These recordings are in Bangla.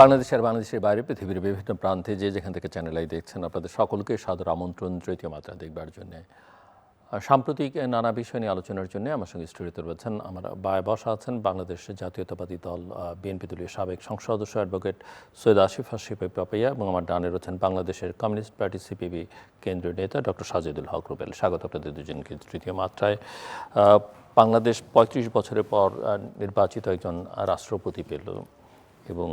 বাংলাদেশের বাইরে পৃথিবীর বিভিন্ন প্রান্তে যেখান থেকে চ্যানেল আই দেখছেন আপনাদের সকলকে সাদর আমন্ত্রণ তৃতীয় মাত্রা দেখবার জন্য। সাম্প্রতিক নানা বিষয় নিয়ে আলোচনার জন্য আমার সঙ্গে স্টুডিওতে রয়েছেন, আমার বায়ে বসা আছেন বাংলাদেশ জাতীয়তাবাদী দল বিএনপি দলীয় সাবেক সংসদ সদস্য অ্যাডভোকেট সৈয়দ আসিফ পাপাইয়া, এবং আমার ডানে রয়েছেন বাংলাদেশের কমিউনিস্ট পার্টি সিপিবি কেন্দ্রীয় নেতা ডক্টর সাজেদুল হক রুবেল। স্বাগত আপনাদের দুজনকে তৃতীয় মাত্রায়। বাংলাদেশ ৩৫ বছরের পর নির্বাচিত একজন রাষ্ট্রপতি পেল, এবং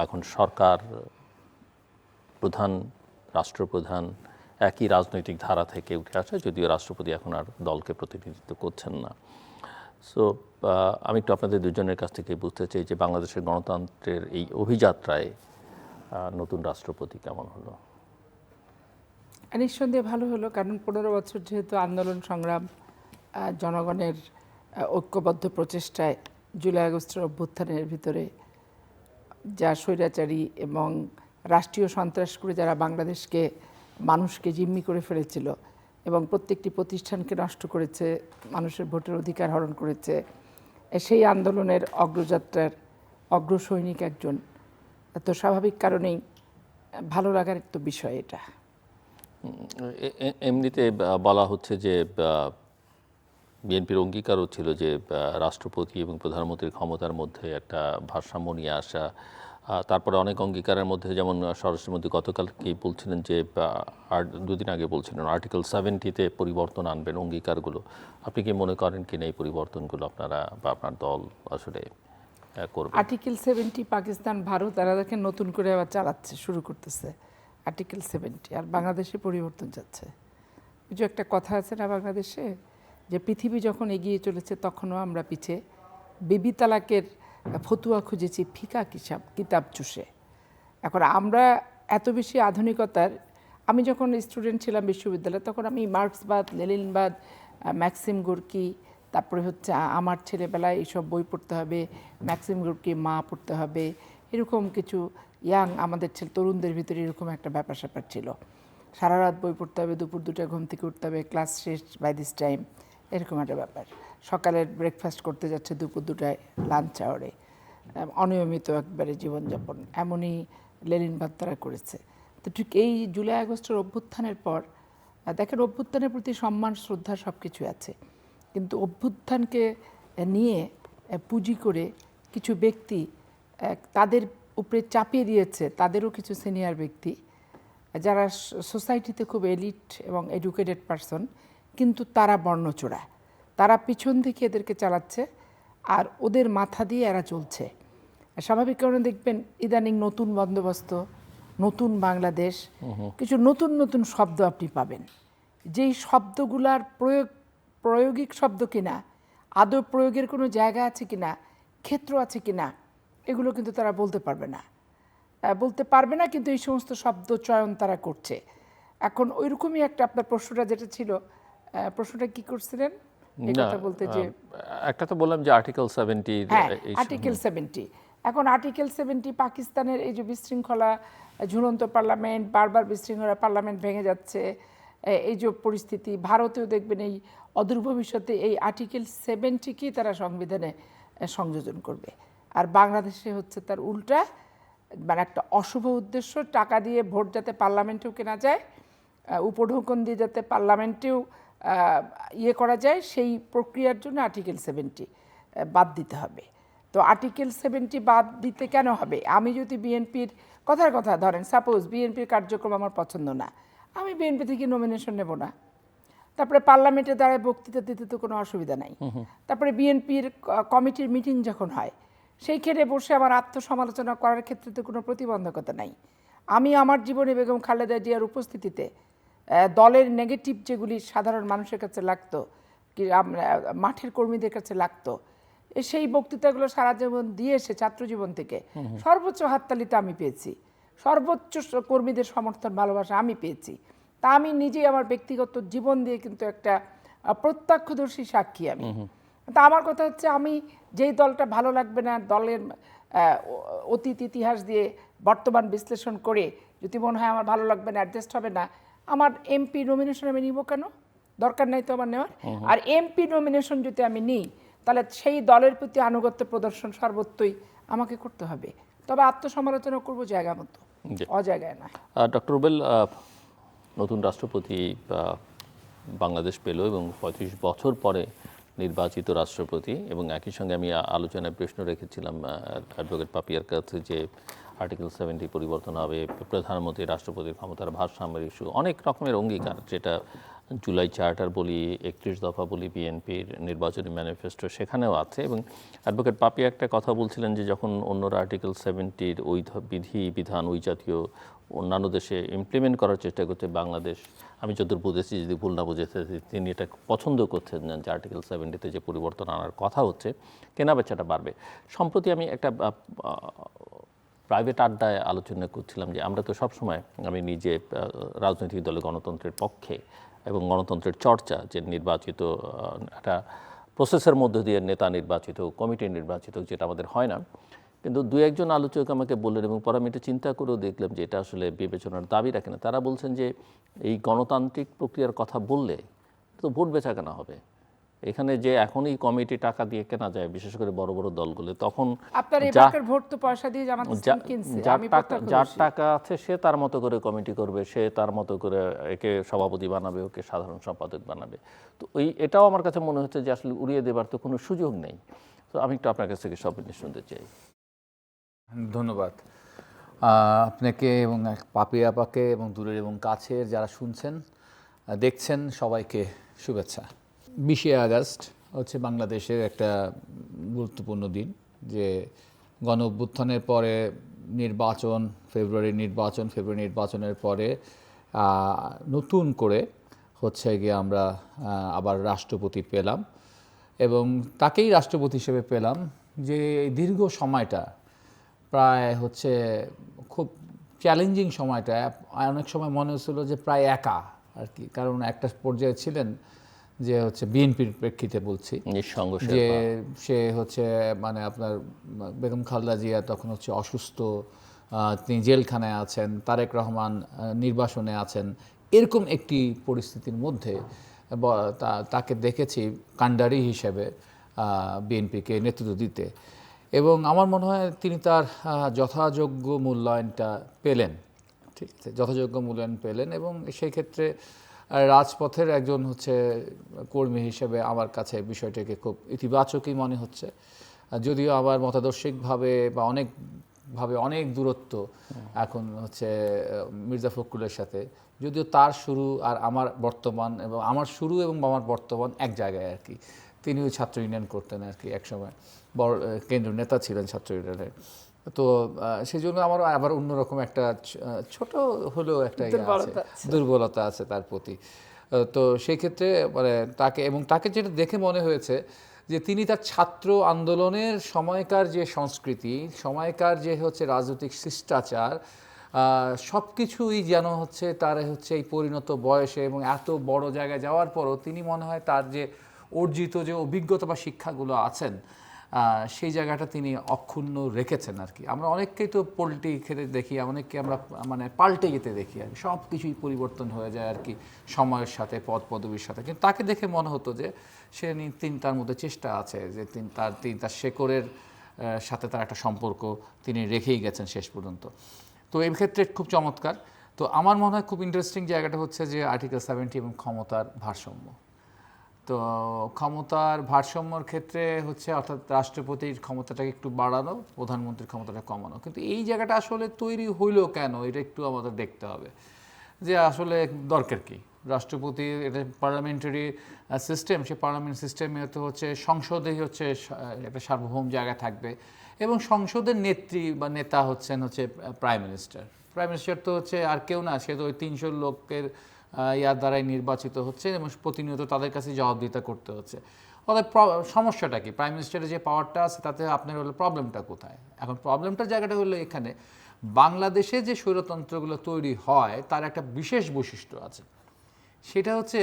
এখন সরকার প্রধান, রাষ্ট্রপ্রধান একই রাজনৈতিক ধারা থেকে উঠে আসে, যদিও রাষ্ট্রপতি এখন আর দলকে প্রতিনিধিত্ব করছেন না। সো আমি একটু আপনাদের দুজনের কাছ থেকে বুঝতে চাই যে বাংলাদেশের গণতন্ত্রের এই অভিযাত্রায় নতুন রাষ্ট্রপতি কেমন হলো? নিঃসন্দেহে ভালো হলো, কারণ 15 বছর যেহেতু আন্দোলন সংগ্রাম, জনগণের ঐক্যবদ্ধ প্রচেষ্টায় জুলাই আগস্টের অভ্যুত্থানের ভিতরে যা স্বৈরাচারী এবং রাষ্ট্রীয় সন্ত্রাস করে যারা বাংলাদেশকে মানুষকে জিম্মি করে ফেলেছিল এবং প্রত্যেকটি প্রতিষ্ঠানকে নষ্ট করেছে, মানুষের ভোটের অধিকার হরণ করেছে, সেই আন্দোলনের অগ্রযাত্রার অগ্রসৈনিক একজন, তো স্বাভাবিক কারণেই ভালো লাগার তো বিষয় এটা। এমনিতে বলা হচ্ছে যে বিএনপির অঙ্গীকারও ছিল যে রাষ্ট্রপতি এবং প্রধানমন্ত্রীর ক্ষমতার মধ্যে একটা ভারসাম্য নিয়ে আসা। তারপরে অনেক অঙ্গীকারের মধ্যে, যেমন স্বরাষ্ট্রমন্ত্রী গতকাল কি বলছিলেন যে দুদিন আগে বলছিলেন আর্টিকেল 70-তে পরিবর্তন আনবেন অঙ্গীকারগুলো। আপনি কি মনে করেন কিনা এই পরিবর্তনগুলো আপনারা বা আপনার দল আসলে করবে? আর্টিকেল 70 পাকিস্তান, ভারত তারা দেখেন নতুন করে আবার চালাচ্ছে, শুরু করতেছে আর্টিকেল 70, আর বাংলাদেশে পরিবর্তন যাচ্ছে। কিছু একটা কথা আছে না বাংলাদেশে, যে পৃথিবী যখন এগিয়ে চলেছে তখনও আমরা পিছে, বেবি তালাকের ফতুয়া খুঁজেছি ফিকা কিতাব চুষে। এখন আমরা এত বেশি আধুনিকতার, আমি যখন স্টুডেন্ট ছিলাম বিশ্ববিদ্যালয়ে তখন আমি মার্ক্সবাদ, লেনিনবাদ, ম্যাক্সিম গোর্কি, তারপরে হচ্ছে আমার ছেলেবেলায় এইসব বই পড়তে হবে, ম্যাক্সিম গোর্কি মা পড়তে হবে, এরকম কিছু আমাদের তরুণদের ভিতরে এরকম একটা ব্যাপার স্যাপার ছিল। সারা রাত বই পড়তে হবে, দুপুর 2টায় ঘুম থেকে উঠতে হবে, ক্লাস শেষ বাই দিস টাইম, এরকম একটা ব্যাপার। সকালের ব্রেকফাস্ট করতে যাচ্ছে দুপুর 2টায়, লাঞ্চ আওয়ারে, অনিয়মিত একবারে জীবনযাপন, এমনই লেনিনবাদ তারা করেছে। তো ঠিক এই জুলাই আগস্টের অভ্যুত্থানের পর দেখেন, অভ্যুত্থানের প্রতি সম্মান শ্রদ্ধা সব কিছু আছে, কিন্তু অভ্যুত্থানকে নিয়ে পুঁজি করে কিছু ব্যক্তি তাদের উপরে চাপিয়ে দিয়েছে, তাদেরও কিছু সিনিয়র ব্যক্তি যারা সোসাইটিতে খুব এলিট এবং এডুকেটেড পারসন, কিন্তু তারা বর্ণচোরা, তারা পিছন থেকে এদেরকে চালাচ্ছে আর ওদের মাথা দিয়ে এরা চলছে। স্বাভাবিক কারণে দেখবেন ইদানিং নতুন বন্দোবস্ত, নতুন বাংলাদেশ, কিছু নতুন নতুন শব্দ আপনি পাবেন, যেই শব্দগুলার প্রায়োগিক শব্দ কিনা, আদৌ প্রয়োগের কোনো জায়গা আছে কিনা, ক্ষেত্র আছে কিনা, এগুলো কিন্তু তারা বলতে পারবে না, কিন্তু এই সমস্ত শব্দ চয়ন তারা করছে। এখন ওইরকমই একটা, আপনার প্রশ্নটা যেটা ছিল, প্রশ্নটা কি করছিলেন এই কথা বলতে, যে একটা তো বললাম যে আর্টিকেল 70, হ্যাঁ আর্টিকেল 70। এখন আর্টিকেল 70 পাকিস্তানের এই যে বিশৃঙ্খলা, ঝুলন্ত পার্লামেন্ট, বারবার বিশৃঙ্খলা, পার্লামেন্ট ভেঙে যাচ্ছে, এই যে পরিস্থিতি, ভারতেও দেখবেন এই অদূর ভবিষ্যতে এই আর্টিকেল 70কেই তারা সংবিধানে সংযোজন করবে। আর বাংলাদেশে হচ্ছে তার উল্টা, মানে একটা অশুভ উদ্দেশ্য, টাকা দিয়ে ভোট যাতে পার্লামেন্টেও কেনা যায়, উপঢৌকন দিয়ে যাতে পার্লামেন্টেও ইয়ে করা যায়, সেই প্রক্রিয়ার জন্য আর্টিকেল 70 বাদ দিতে হবে। তো আর্টিকেল 70 বাদ দিতে কেন হবে? আমি যদি বিএনপির কথা ধরেন, সাপোজ বিএনপির কার্যক্রম আমার পছন্দ না, আমি বিএনপি থেকে নমিনেশন নেব না, তারপরে পার্লামেন্টে দাঁড়ায় বক্তৃতা দিতে তো কোনো অসুবিধা নাই, তারপরে বিএনপির কমিটির মিটিং যখন হয় সেইখানে বসে আমার আত্মসমালোচনা করার ক্ষেত্রে তো কোনো প্রতিবন্ধকতা নাই। আমি আমার জীবনে বেগম খালেদা জিয়ার উপস্থিতিতে দলের নেগেটিভ যেগুলি সাধারণ মানুষের কাছে লাগতো, কি মাঠের কর্মীদের কাছে লাগতো, সেই বক্তৃতাগুলো সারা জীবন দিয়ে এসে ছাত্র জীবন থেকে সর্বোচ্চ হাততালিতে আমি পেয়েছি, সর্বোচ্চ কর্মীদের সমর্থন ভালোবাসা আমি পেয়েছি। তা আমি নিজেই আমার ব্যক্তিগত জীবন দিয়ে কিন্তু একটা প্রত্যক্ষদর্শী সাক্ষী আমি। তা আমার কথা হচ্ছে, আমি যেই দলটা ভালো লাগবে না, দলের অতীত ইতিহাস দিয়ে বর্তমান বিশ্লেষণ করে যদি মনে হয় আমার ভালো লাগবে না, অ্যাডজাস্ট হবে না, আমার এমপি নমিনেশন আমি নিব কেন? দরকার নাই তো আমার নেওয়ার। আর এমপি নমিনেশন যদি আমি নিই, তাহলে সেই দলের প্রতি আনুগত্য প্রদর্শন সর্বত্রই আমাকে করতে হবে। তবে আত্মসমালোচনা করব জায়গা মতো, জি। অজায়গায় না। ডক্টর রুবেল, নতুন রাষ্ট্রপতি বাংলাদেশ পেল এবং ৩৫ বছর পরে নির্বাচিত রাষ্ট্রপতি, এবং একই সঙ্গে আমি আলোচনায় প্রশ্ন রেখেছিলাম অ্যাডভোকেট পাপিয়ার কাছে যে আর্টিকেল 70 পরিবর্তন হবে, প্রধানমন্ত্রী রাষ্ট্রপতির ক্ষমতার ভারসাম্যের ইস্যু, অনেক রকমের অঙ্গীকার, যেটা জুলাই চার্টার বলি, 31 দফা বলি, বিএনপির নির্বাচনী ম্যানিফেস্টো সেখানেও আছে। এবং অ্যাডভোকেট পাপিয়া একটা কথা বলছিলেন যে যখন অন্যরা আর্টিকেল 70-র ওই বিধান ওই জাতীয় অন্যান্য দেশে ইমপ্লিমেন্ট করার চেষ্টা করছে, বাংলাদেশ, আমি যতদূর বুঝেছি, যদি ভুল না বুঝেছি, তিনি এটা পছন্দ করছেন না যে আর্টিকেল 70-তে যে পরিবর্তন আনার কথা হচ্ছে, কেনাবেচাটা বাড়বে। সম্প্রতি আমি একটা প্রাইভেট আড্ডায় আলোচনা করছিলাম যে আমরা তো সবসময়, আমি নিজে রাজনৈতিক দলে গণতন্ত্রের পক্ষে এবং গণতন্ত্রের চর্চা, যে নির্বাচিত একটা প্রসেসের মধ্য দিয়ে নেতা নির্বাচিত, কমিটি নির্বাচিত, যেটা আমাদের হয় না। কিন্তু দু একজন আলোচক আমাকে বললেন, এবং পরে আমি এটা চিন্তা করেও দেখলাম যে এটা আসলে বিবেচনার দাবি রাখে না। তারা বলছেন যে এই গণতান্ত্রিক প্রক্রিয়ার কথা বললে তো ভোট বেচা কেনা হবে, এখানে যে এখনই কমিটি টাকা দিয়ে কেনা যায়, বিশেষ করে বড় বড় দলগুলো, তখন আপনার এবারকার ভোট তো পয়সা দিয়ে জামাত ইসলাম কিনছে, যার টাকা আছে সে তার মতো করে কমিটি করবে, সে তার মতো করে একে সভাপতি বানাবে, ওকে সাধারণ সম্পাদক বানাবে। তো এটাও আমার কাছে মনে হচ্ছে যে আসলে উড়িয়ে দেবার তো কোনো সুযোগ নেই। তো আমি একটু আপনার কাছ থেকে সব জিনিস শুনতে চাই। ধন্যবাদ আপনাকে এবং পাপি আপাকে এবং দূরের এবং কাছের যারা শুনছেন দেখছেন সবাইকে শুভেচ্ছা। 20শে আগস্ট হচ্ছে বাংলাদেশের একটা গুরুত্বপূর্ণ দিন, যে গণ অভ্যুত্থানের পরে নির্বাচন, ফেব্রুয়ারি নির্বাচনের পরে নতুন করে হচ্ছে গিয়ে আমরা আবার রাষ্ট্রপতি পেলাম, এবং তাকেই রাষ্ট্রপতি হিসেবে পেলাম যে দীর্ঘ সময়টা প্রায় হচ্ছে খুব চ্যালেঞ্জিং সময়টা, অনেক সময় মনে হচ্ছিল যে প্রায় একা আর কি, কারণ একটা পর্যায়ে ছিলেন যে হচ্ছে বিএনপির প্রেক্ষিতে বলছি, যে সে হচ্ছে মানে আপনার বেগম খালেদা জিয়া তখন হচ্ছে অসুস্থ, তিনি জেলখানায় আছেন, তারেক রহমান নির্বাসনে আছেন, এরকম একটি পরিস্থিতির মধ্যে তাকে দেখেছি কাণ্ডারি হিসেবে বিএনপিকে নেতৃত্ব দিতে, এবং আমার মনে হয় তিনি তার যথাযোগ্য মূল্যায়নটা পেলেন, ঠিক আছে, যথাযোগ্য মূল্যায়ন পেলেন, এবং সেই ক্ষেত্রে রাজপথের একজন হচ্ছে কর্মী হিসেবে আমার কাছে বিষয়টাকে খুব ইতিবাচকই মনে হচ্ছে, যদিও আবার মতাদর্শিকভাবে বা অনেক দূরত্ব এখন হচ্ছে মির্জা ফখরুলের সাথে, যদিও তার শুরু আর আমার বর্তমান, এবং আমার শুরু এবং আমার বর্তমান এক জায়গায় আর কি। তিনিও ছাত্র ইউনিয়ন করতেন আর কি, একসময় বড় কেন্দ্রীয় নেতা ছিলেন ছাত্র ইউনিয়নের। তো সেই জন্য আমার আবার অন্যরকম একটা ছোট হলেও একটা দুর্বলতা আছে তার প্রতি। তো সেই ক্ষেত্রে মানে তাকে যেটা দেখে মনে হয়েছে যে তিনি তার ছাত্র আন্দোলনের সময়কার যে সংস্কৃতি, সময়কার যে হচ্ছে রাজনৈতিক শিষ্টাচার, সব কিছুই যেন হচ্ছে তার হচ্ছে এই পরিণত বয়সে এবং এত বড় জায়গায় যাওয়ার পরও তিনি মনে হয় তার যে অর্জিত যে অভিজ্ঞতা বা শিক্ষাগুলো আছেন, সেই জায়গাটা তিনি অক্ষুণ্ণ রেখেছেন আর কি। আমরা অনেককেই তো পল্টি খেতে দেখি, অনেককে আমরা মানে পাল্টে যেতে দেখি আর কি, সব কিছুই পরিবর্তন হয়ে যায় আর কি সময়ের সাথে, পদ পদবীর সাথে। কিন্তু তাকে দেখে মনে হতো যে তিনি তার মধ্যে চেষ্টা আছে যে তিনি তার শেকড়ের সাথে তার একটা সম্পর্ক তিনি রেখেই গেছেন শেষ পর্যন্ত। তো এই ক্ষেত্রে খুব চমৎকার। তো আমার মনে হয় খুব ইন্টারেস্টিং জায়গাটা হচ্ছে যে আর্টিকেল 70 এবং ক্ষমতার ভারসাম্য। তো ক্ষমতার ভারসাম্যর ক্ষেত্রে হচ্ছে অর্থাৎ রাষ্ট্রপতির ক্ষমতাটাকে একটু বাড়ানো, প্রধানমন্ত্রীর ক্ষমতাটা কমানো, কিন্তু এই জায়গাটা আসলে তৈরি হইলো কেন, এটা একটু আমাদের দেখতে হবে যে আসলে দরকার কি। রাষ্ট্রপতির এটা পার্লামেন্টারি সিস্টেম, সে পার্লামেন্ট সিস্টেমে তো হচ্ছে সংসদেই হচ্ছে একটা সার্বভৌম জায়গা থাকবে, এবং সংসদের নেত্রী বা নেতা হচ্ছে প্রাইম মিনিস্টার। প্রাইম মিনিস্টার তো হচ্ছে আর কেউ না, সে তো ওই 300 লোকের ইয়ার দ্বারাই নির্বাচিত হচ্ছে, এবং প্রতিনিয়ত তাদের কাছে জবাবদিহিতা করতে হচ্ছে। অর্থাৎ সমস্যাটা কি, প্রাইম মিনিস্টারের যে পাওয়ারটা আছে তাতে আপনার হলো প্রবলেমটা কোথায়? এখন প্রবলেমটার জায়গাটা হলো এখানে বাংলাদেশে যে স্বৈরতন্ত্রগুলো তৈরি হয় তার একটা বিশেষ বৈশিষ্ট্য আছে, সেটা হচ্ছে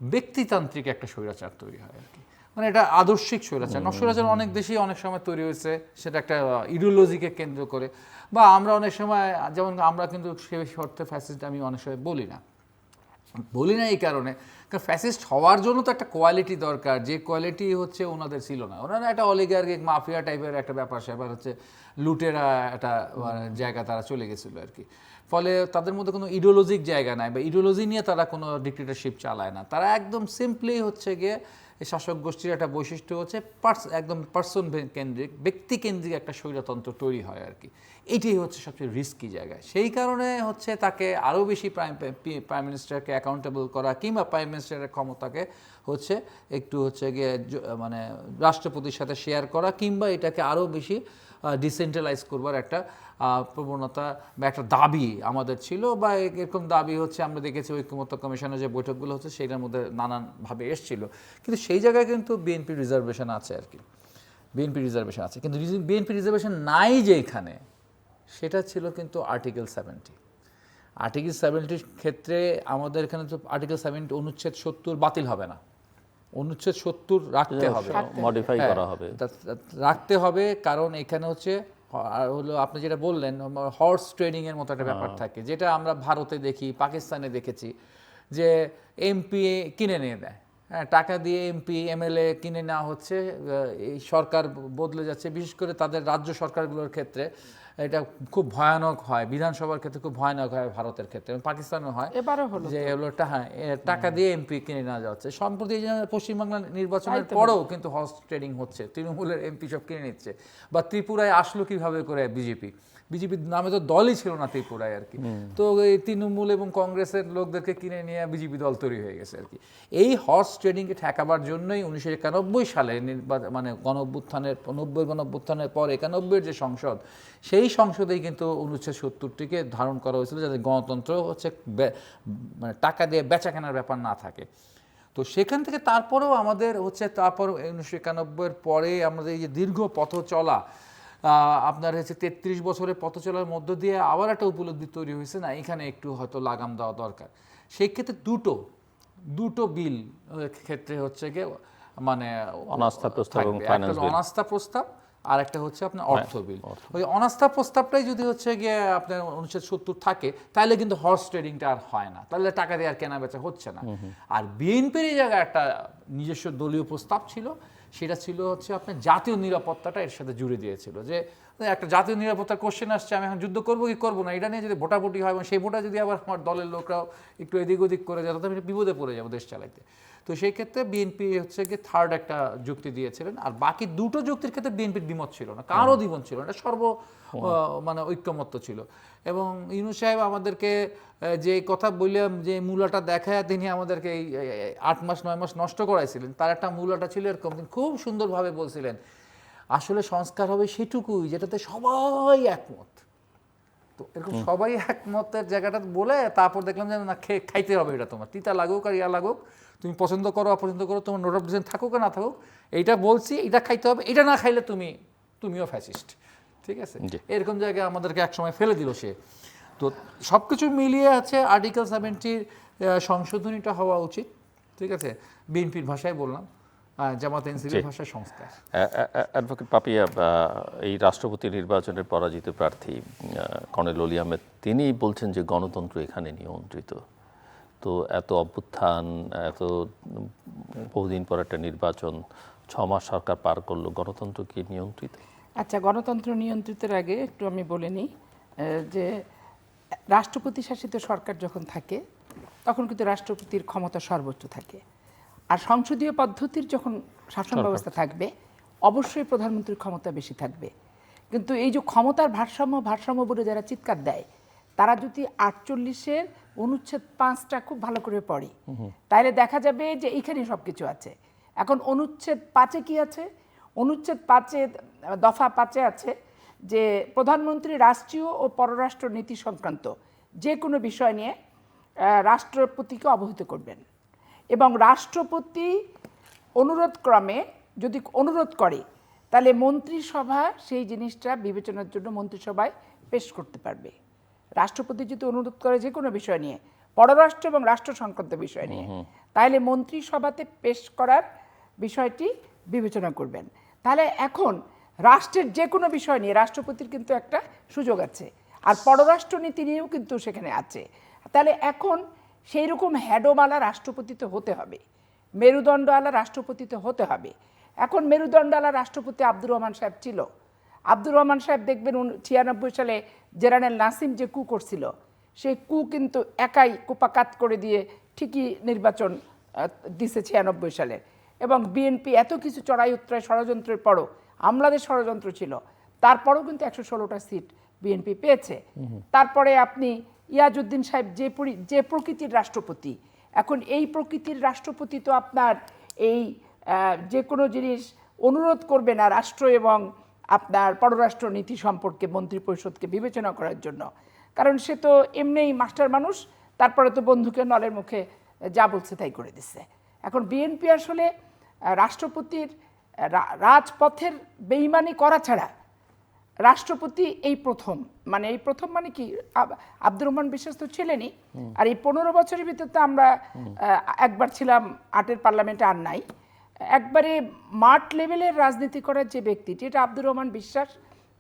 ব্যক্তিতান্ত্রিক একটা স্বৈরাচার তৈরি হয় আর কি। মানে এটা আদর্শিক স্বৈরাচার। স্বৈরাচার অনেক দেশেই অনেক সময় তৈরি হয়েছে, সেটা একটা ইডিওলজিকে কেন্দ্র করে, বা আমরা অনেক সময় যেমন আমরা কিন্তু সে অর্থে ফ্যাসিস্ট আমি অনেক সময় বলি না, বলি না এই কারণে, কারণ ফ্যাসিস্ট হওয়ার জন্য তো একটা কোয়ালিটি দরকার, যে কোয়ালিটি হচ্ছে ওনাদের ছিল না। ওনারা একটা অলিগার্কিক মাফিয়া টাইপের একটা ব্যাপার স্যাপার হচ্ছে, লুটেরা একটা জায়গা তারা চলে গেছিলো আর কি। ফলে তাদের মধ্যে কোনো ইডিওলজিক জায়গা নাই, বা ইডিওলজি নিয়ে তারা কোনো ডিক্টেটরশিপ চালায় না। তারা একদম সিম্পলি হচ্ছে গিয়ে এই শাসক গোষ্ঠীর একটা বৈশিষ্ট্য হচ্ছে একদম পার্সন কেন্দ্রিক, ব্যক্তি কেন্দ্রিক একটা স্বৈরতন্ত্র তৈরি হয় আর কি। এইটাই হচ্ছে সবচেয়ে রিস্কি জায়গা। সেই কারণে হচ্ছে তাকে আরও বেশি প্রাইম মিনিস্টারকে অ্যাকাউন্টেবল করা, কিংবা প্রাইম মিনিস্টারের ক্ষমতাকে হচ্ছে একটু হচ্ছে গিয়ে মানে রাষ্ট্রপতির সাথে শেয়ার করা, কিংবা এটাকে আরও বেশি ডিসেন্ট্রালাইজ করবার একটা প্রবণতা বা একটা দাবি আমাদের ছিল, বা এরকম দাবি হচ্ছে আমরা দেখেছি ঐক্যমত্য কমিশনের যে বৈঠকগুলো হচ্ছে সেটার মধ্যে নানানভাবে এসেছিল। কিন্তু সেই জায়গায় কিন্তু বিএনপি রিজার্ভেশন আছে আর কি, বিএনপি রিজার্ভেশন আছে। কিন্তু বিএনপি রিজার্ভেশন নাই যে এখানে, সেটা ছিল কিন্তু আর্টিকেল 70। আর্টিকেল 70-র ক্ষেত্রে আমাদের এখানে তো আর্টিকেল 70 অনুচ্ছেদ 70 বাতিল হবে না, অনুচ্ছেদ 70 রাখতে হবে, মডিফাই করা হবে, রাখতে হবে। কারণ এখানে হচ্ছে হলো আপনি যেটা বললেন হর্স ট্রেডিং এর মতো একটা ব্যাপার থাকে, যেটা আমরা ভারতে দেখি, পাকিস্তানে দেখেছি, যে এমপি কিনে নিয়ে দেয়, হ্যাঁ, টাকা দিয়ে এমপি এমএলএ কিনে নেওয়া হচ্ছে। এই সরকার বদলে যাচ্ছে, বিশেষ করে তাদের রাজ্য সরকারগুলোর ক্ষেত্রে এটা খুব ভয়ানক হয়, বিধানসভার ক্ষেত্রে খুব ভয়ানক হয় ভারতের ক্ষেত্রে, পাকিস্তানেও হয়, যে হলো টাকা দিয়ে এমপি কিনে নেওয়া যাচ্ছে। সম্প্রতি পশ্চিমবাংলা নির্বাচনের পরেও কিন্তু হর্স ট্রেডিং হচ্ছে, তৃণমূলের এমপি সব কিনে নিচ্ছে। বা ত্রিপুরায় আসলো কিভাবে করে বিজেপির নামে তো দলই ছিল না ত্রিপুরায় আর কি, তো এই তৃণমূল এবং কংগ্রেসের লোকদেরকে কিনে নিয়ে বিজেপি দল তৈরি হয়ে গেছে আর কি। এই হর্স ট্রেডিংকে ঠেকাবার জন্যই 1991 সালে মানে গণঅভ্যুত্থানের পর 91-এর যে সংসদ, সেই সংসদেই কিন্তু অনুচ্ছেদ 70-টিকে ধারণ করা হয়েছিল, যাতে গণতন্ত্র হচ্ছে মানে টাকা দিয়ে বেচা কেনার ব্যাপার না থাকে। তো সেখান থেকে তারপরেও আমাদের হচ্ছে, তারপর 1991-এর পরে আমাদের এই যে দীর্ঘ পথ চলা, আপনার হচ্ছে 33 বছরের পথ চলার মধ্য দিয়ে আবার একটা উপলব্ধি তৈরি হয়েছে, না এখানে একটু হয়তো লাগাম দেওয়া দরকার। সেই ক্ষেত্রে দুটো বিল ক্ষেত্রে হচ্ছে গিয়ে মানে অনাস্থা প্রস্তাব এবং ফাইন্যান্স বিল, অনাস্থা প্রস্তাব, আর একটা হচ্ছে আপনার অর্থ বিল। ওই অনাস্থা প্রস্তাবটাই যদি হচ্ছে গিয়ে আপনার অনুচ্ছেদ 70 থাকে, তাহলে কিন্তু হর্স ট্রেডিংটা আর হয় না, তাহলে টাকা দিয়ে আর কেনা বেচা হচ্ছে না। আর বিএনপির এই জায়গায় একটা নিজস্ব দলীয় প্রস্তাব ছিল, সেটা ছিল হচ্ছে আপনার জাতীয় নিরাপত্তাটা এর সাথে জুড়ে দিয়েছিল, যে একটা জাতীয় নিরাপত্তার কোশ্চেন আসছে, আমি এখন যুদ্ধ করবো কি করবো না, এটা নিয়ে যদি ভোটাভুটি হয়, এবং সেই ভোটা যদি আবার আমার দলের লোকরাও একটু এদিক ওদিক করে যায়, তাহলে আমি বিপদে পড়ে যাবো দেশ চালাইতে। তো সেই ক্ষেত্রে বিএনপি হচ্ছে গিয়ে থার্ড একটা যুক্তি দিয়েছিলেন, আর বাকি দুটো যুক্তির ক্ষেত্রে বিএনপির দ্বিমত ছিল না, কারো দ্বিমত ছিল না, এটা মানে ঐক্যমত্য ছিল। এবং ইউনূস সাহেব আমাদেরকে যে কথা বললাম, যে মূলাটা দেখায় তিনি আমাদেরকে এই 8 মাস 9 মাস নষ্ট করাইছিলেন, তার একটা মূলাটা ছিল এরকম, তিনি খুব সুন্দরভাবে বলছিলেন, আসলে সংস্কার হবে সেটুকুই যেটাতে সবাই একমত। তো এরকম সবাই একমতের জায়গাটা বলে তারপর দেখলাম যে না, খাইতে হবে, এটা তোমার তিতা লাগুক আর ইয়া লাগুক, তুমি পছন্দ করো অপছন্দ করো, তোমার নোট অফ ডিসেন্ট থাকুক আর না থাকুক, এইটা বলছি, এটা খাইতে হবে, এটা না খাইলে তুমিও ফ্যাসিস্ট, ঠিক আছে। এরকম জায়গায় আমাদেরকে একসময় ফেলে দিল সে। তো সব কিছু মিলিয়ে আছে, আর্টিকেল 70-র সংশোধনীটা হওয়া উচিত, ঠিক আছে, বিএনপির ভাষায় বললাম, জামাত এনসিপির ভাষায় সংস্কার। অ্যাডভোকেট পাপিয়া, এই রাষ্ট্রপতি নির্বাচনের পরাজিত প্রার্থী কর্নেল অলি আহমেদ, তিনি বলছেন যে গণতন্ত্র এখানে নিয়ন্ত্রিত। তো এত অভ্যুত্থান, এত বহুদিন পর একটা নির্বাচন, 6 মাস সরকার পার করলো, গণতন্ত্র কি নিয়ন্ত্রিত? আচ্ছা, গণতন্ত্র নিয়ন্ত্রিতের আগে একটু আমি বলে নিই যে রাষ্ট্রপতি শাসিত সরকার যখন থাকে তখন কিন্তু রাষ্ট্রপতির ক্ষমতা সর্বোচ্চ থাকে, আর সংসদীয় পদ্ধতির যখন শাসন ব্যবস্থা থাকবে অবশ্যই প্রধানমন্ত্রীর ক্ষমতা বেশি থাকবে। কিন্তু এই যে ক্ষমতার ভারসাম্য বলে যারা চিৎকার দেয়, তারা যদি 48-এর অনুচ্ছেদ 5টা খুব ভালো করে পড়ে, তাহলে দেখা যাবে যে এইখানে সব কিছু আছে। এখন অনুচ্ছেদ 5-এ কি আছে? অনুচ্ছেদ 5-এ দফা 5-এ আছে যে প্রধানমন্ত্রী রাষ্ট্রীয় ও পররাষ্ট্র নীতি সংক্রান্ত যে কোনো বিষয় নিয়ে রাষ্ট্রপতিকে অবহিত করবেন, এবং রাষ্ট্রপতি অনুরোধক্রমে যদি অনুরোধ করে, তাহলে মন্ত্রিসভা সেই জিনিসটা বিবেচনার জন্য মন্ত্রিসভায় পেশ করতে পারবে। রাষ্ট্রপতি যদি অনুরোধ করে যে কোনো বিষয় নিয়ে, পররাষ্ট্র এবং রাষ্ট্র সংক্রান্ত বিষয় নিয়ে, তাহলে মন্ত্রিসভাতে পেশ করার বিষয়টি বিবেচনা করবেন। তাহলে এখন রাষ্ট্রের যে কোনো বিষয় নিয়ে রাষ্ট্রপতির কিন্তু একটা সুযোগ আছে, আর পররাষ্ট্র নীতি নিয়েও কিন্তু সেখানে আছে। তাহলে এখন সেই রকম হ্যাডোমালা রাষ্ট্রপতি তো হতে হবে, মেরুদণ্ডওয়ালা রাষ্ট্রপতি তো হতে হবে। এখন মেরুদণ্ডওয়ালা রাষ্ট্রপতি আব্দুর রহমান সাহেব ছিল। আব্দুর রহমান সাহেব দেখবেন 96 সালে জেনারেল নাসিম যে কু করছিল, সেই কু কিন্তু একাই কোপাকাত করে দিয়ে ঠিকই নির্বাচন দিছে 96 সালে। এবং বিএনপি এত কিছু চড়াই উত্তরায় ষড়যন্ত্রের পরও, আমলাদের ষড়যন্ত্র ছিল, তারপরেও কিন্তু 116টা সিট বিএনপি পেয়েছে। তারপরে আপনি ইয়াজউদ্দিন সাহেব যে প্রকৃতির রাষ্ট্রপতি, এখন এই প্রকৃতির রাষ্ট্রপতি তো আপনার এই যে কোনো জিনিস অনুরোধ করবে না রাষ্ট্র এবং আপনার পররাষ্ট্র নীতি সম্পর্কে মন্ত্রিপরিষদকে বিবেচনা করার জন্য, কারণ সে তো এমনিই মাস্টার মানুষ, তারপরে তো বন্ধুকে নলের মুখে যা বলছে তাই করে দিচ্ছে। এখন বিএনপি আসলে রাষ্ট্রপতির রাজপথের বেইমানি করা ছাড়া রাষ্ট্রপতি এই প্রথম মানে কি, আব্দুর রহমান বিশ্বাস তো ছিলেনই, আর এই 15 বছরের ভিতরে তো আমরা একবার ছিলাম 8 পার্লামেন্টে, আর নাই। একবারে মাঠ লেভেলের রাজনীতি করার যে ব্যক্তিটি, এটা আব্দুর রহমান বিশ্বাস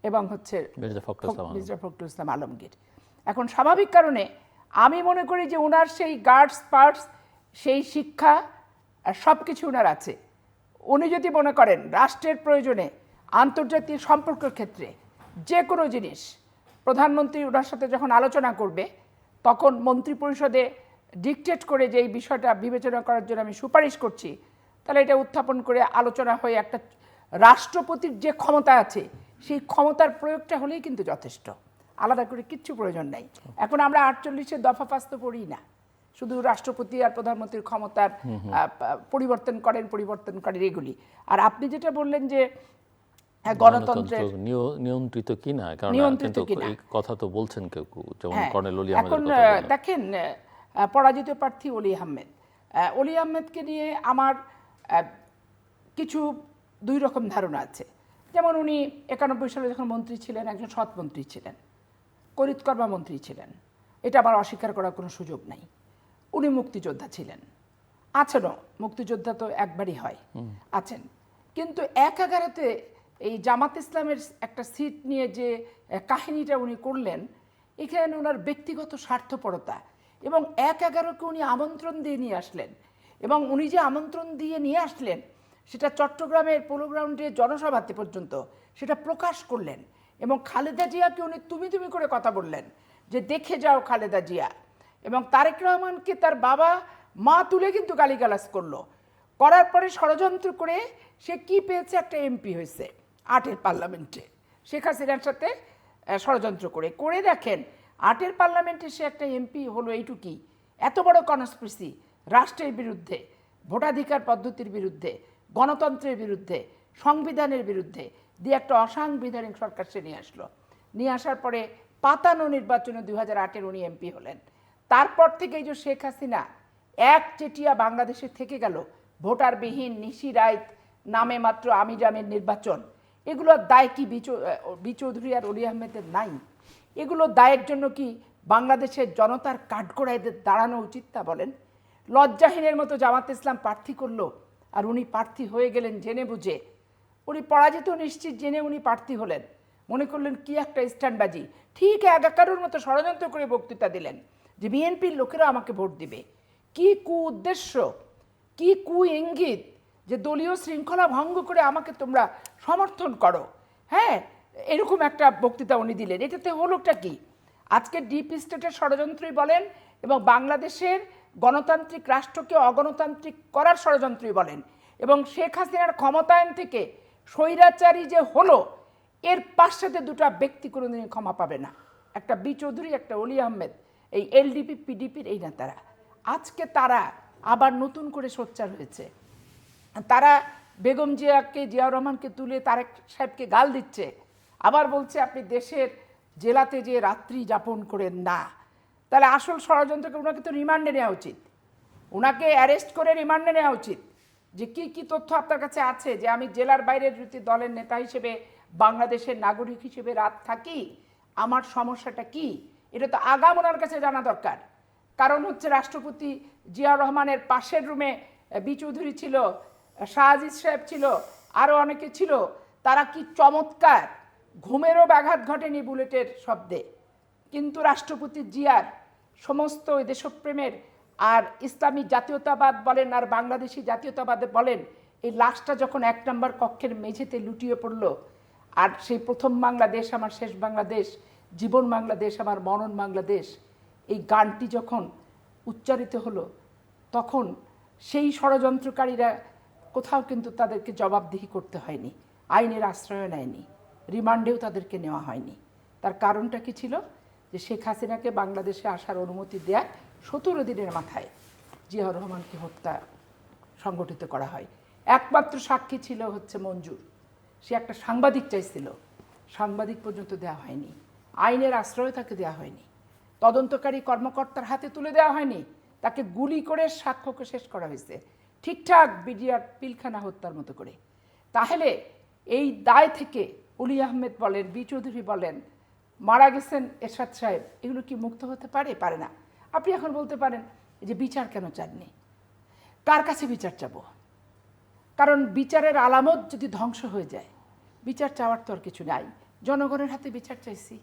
এবং হচ্ছে মির্জা ফখরুল ইসলাম আলমগীর। এখন স্বাভাবিক কারণে আমি মনে করি যে ওনার সেই গার্ডস পার্টস, সেই শিক্ষা সব কিছু ওনার আছে। উনি যদি মনে করেন রাষ্ট্রের প্রয়োজনে আন্তর্জাতিক সম্পর্কের ক্ষেত্রে যে কোনো জিনিস প্রধানমন্ত্রী ওনার সাথে যখন আলোচনা করবে, তখন মন্ত্রিপরিষদে ডিকটেট করে যে এই বিষয়টা বিবেচনা করার জন্য আমি সুপারিশ করছি, তাহলে এটা উত্থাপন করে আলোচনা হয়ে একটা রাষ্ট্রপতির যে ক্ষমতা আছে সেই ক্ষমতার প্রয়োগটা হলেই কিন্তু যথেষ্ট, আলাদা করে কিচ্ছু প্রয়োজন নাই। এখন আমরা 48-এর দফা 5 তো পড়ি না, শুধু রাষ্ট্রপতি আর প্রধানমন্ত্রীর ক্ষমতার পরিবর্তনকারী এগুলি। আর আপনি যেটা বললেন যে গণতন্ত্রের নিয়ন্ত্রিত কিনা, কারণ কিন্তু এই কথা তো বলছেন কেউ, যেমন কর্নেল ওলি আহমেদ। এখন দেখেন পরাজিত প্রার্থী অলি আহমেদকে নিয়ে আমার কিছু 2 রকম ধারণা আছে। যেমন উনি 91 সালে যখন মন্ত্রী ছিলেন, একজন সৎ মন্ত্রী ছিলেন, করিতকর্মা মন্ত্রী ছিলেন, এটা আমার অস্বীকার করার কোনো সুযোগ নাই। উনি মুক্তিযোদ্ধা ছিলেন, আছেনও, মুক্তিযোদ্ধা তো একবারই হয়, আছেন। কিন্তু 11-তে এই জামাত ইসলামের একটা সিট নিয়ে যে কাহিনীটা উনি করলেন, এখানে ওনার ব্যক্তিগত স্বার্থপরতা, এবং 11-কে উনি আমন্ত্রণ দিয়ে নিয়ে আসলেন, এবং উনি যে আমন্ত্রণ দিয়ে নিয়ে আসলেন সেটা চট্টগ্রামের পোলো গ্রাউন্ডে জনসভাতে পর্যন্ত সেটা প্রকাশ করলেন, এবং খালেদা জিয়াকে উনি তুমি করে কথা বললেন যে দেখে যাও খালেদা জিয়া, এবং তারেক রহমানকে তার বাবা মা তুলে কিন্তু গালিগালাজ করলো, করার পরে ষড়যন্ত্র করে সে কি পেয়েছে, একটা এমপি হয়েছে 8 পার্লামেন্টে, শেখ হাসিনার সাথে ষড়যন্ত্র করে দেখেন 8 পার্লামেন্টে সে একটা এমপি হলো। এইটুকুই, এত বড় কনস্পিরেসি, রাষ্ট্রের বিরুদ্ধে, ভোটাধিকার পদ্ধতির বিরুদ্ধে, গণতন্ত্রের বিরুদ্ধে, সংবিধানের বিরুদ্ধে দিয়ে একটা অসাংবিধানিক সরকার সে নিয়ে আসার পরে পাতানো নির্বাচনে 2008-এর উনি এমপি হলেন। তারপর থেকে এই যে শেখ হাসিনা একচেটিয়া বাংলাদেশে থেকে গেল, ভোটারবিহীন নিশি রাইত নামে মাত্র আমিরামের নির্বাচন, এগুলোর দায় কি চৌধুরী আর অলি আহমেদের নাই? এগুলো দায়ের জন্য কি বাংলাদেশের জনতার কাঠগড়াইদের দাঁড়ানো উচিত তা বলেন? লজ্জাহীনের মতো জামাত ইসলাম প্রার্থী করলো, আর উনি প্রার্থী হয়ে গেলেন জেনে বুঝে। উনি পরাজিত নিশ্চিত জেনে উনি প্রার্থী হলেন, মনে করলেন কি একটা স্ট্যান্ডবাজি, ঠিক 11-র মতো ষড়যন্ত্র করে বক্তৃতা দিলেন যে বিএনপির লোকেরা আমাকে ভোট দিবে। কি উদ্দেশ্য, কি ইঙ্গিত যে দলীয় শৃঙ্খলা ভঙ্গ করে আমাকে তোমরা সমর্থন করো। হ্যাঁ, এরকম একটা বক্তৃতা উনি দিলেন। এটাতে হলোটা কি? আজকে ডিপ স্টেটের ষড়যন্ত্রই বলেন এবং বাংলাদেশের গণতান্ত্রিক রাষ্ট্রকে অগণতান্ত্রিক করার ষড়যন্ত্রই বলেন, এবং শেখ হাসিনার ক্ষমতায়ন থেকে স্বৈরাচারী যে হলো, এর পাশাতে 2টা ব্যক্তি কোনোদিনই ক্ষমা পাবে না, একটা বি চৌধুরী, একটা অলি আহমেদ, এই এলডিপি পিডিপির এই নেতারা। আজকে তারা আবার নতুন করে সোচ্চার হয়েছে, তারা বেগম জিয়াউর রহমানকে তুলে তারেক সাহেবকে গাল দিচ্ছে, আবার বলছে আপনি দেশের জেলাতে যে রাত্রি যাপন করেন না। তাহলে আসল ষড়যন্ত্রকে ওনাকে তো রিমান্ডে নেওয়া উচিত, ওনাকে অ্যারেস্ট করে রিমান্ডে নেওয়া উচিত, যে কি তথ্য আপনার কাছে আছে যে আমি জেলার বাইরের যদি দলের নেতা হিসেবে, বাংলাদেশের নাগরিক হিসেবে রাত থাকি, আমার সমস্যাটা কি, এটা তো আগাম ওনার কাছে জানা দরকার। কারণ হচ্ছে রাষ্ট্রপতি জিয়াউর রহমানের পাশের রুমে বি চৌধুরী ছিল, শাহজিজ সাহেব ছিল, আরও অনেকে ছিল, তারা কি চমৎকার, ঘুমেরও ব্যাঘাত ঘটেনি বুলেটের শব্দে। কিন্তু রাষ্ট্রপতি জিয়ার সমস্ত ওই দেশপ্রেমের আর ইসলামী জাতীয়তাবাদ বলেন আর বাংলাদেশি জাতীয়তাবাদ বলেন, এই লাশটা যখন 1 নম্বর কক্ষের মেঝেতে লুটিয়ে পড়লো, আর সেই প্রথম বাংলাদেশ আমার শেষ বাংলাদেশ, জীবন বাংলাদেশ আমার মরণ বাংলাদেশ, এই গানটি যখন উচ্চারিত হলো, তখন সেই ষড়যন্ত্রকারীরা কোথাও কিন্তু তাদেরকে জবাবদিহি করতে হয়নি, আইনের আশ্রয় নেয়নি, রিমান্ডেও তাদেরকে নেওয়া হয়নি। তার কারণটা কি ছিল? যে শেখ হাসিনাকে বাংলাদেশে আসার অনুমতি দেয়া 17 দিনের মাথায় জিয়াউর রহমানকে হত্যা সংগঠিত করা হয়। একমাত্র সাক্ষী ছিল হচ্ছে মঞ্জুর, সে একটা সাংবাদিক চাইছিল, সাংবাদিক পর্যন্ত দেওয়া হয়নি, আইনের আশ্রয় তাকে দেওয়া হয়নি, তদন্তকারী কর্মকর্তার হাতে তুলে দেওয়া হয়নি, তাকে গুলি করে সাক্ষ্যকে শেষ করা হয়েছে, ঠিকঠাক বিডিআর পিলখানা হত্যার মতো করে। তাহলে এই দায় থেকে অলি আহমেদ বলেন, বি চৌধুরী বলেন, মারা গেছেন এরশাদ সাহেব, এগুলো কি মুক্ত হতে পারে? পারে না। আপনি এখন বলতে পারেন যে বিচার কেন চাননি? কার কাছে বিচার চাবো? কারণ বিচারের আলামত যদি ধ্বংস হয়ে যায়, বিচার চাওয়ার তো আর কিছু নাই। জনগণের হাতে বিচার চাইছি।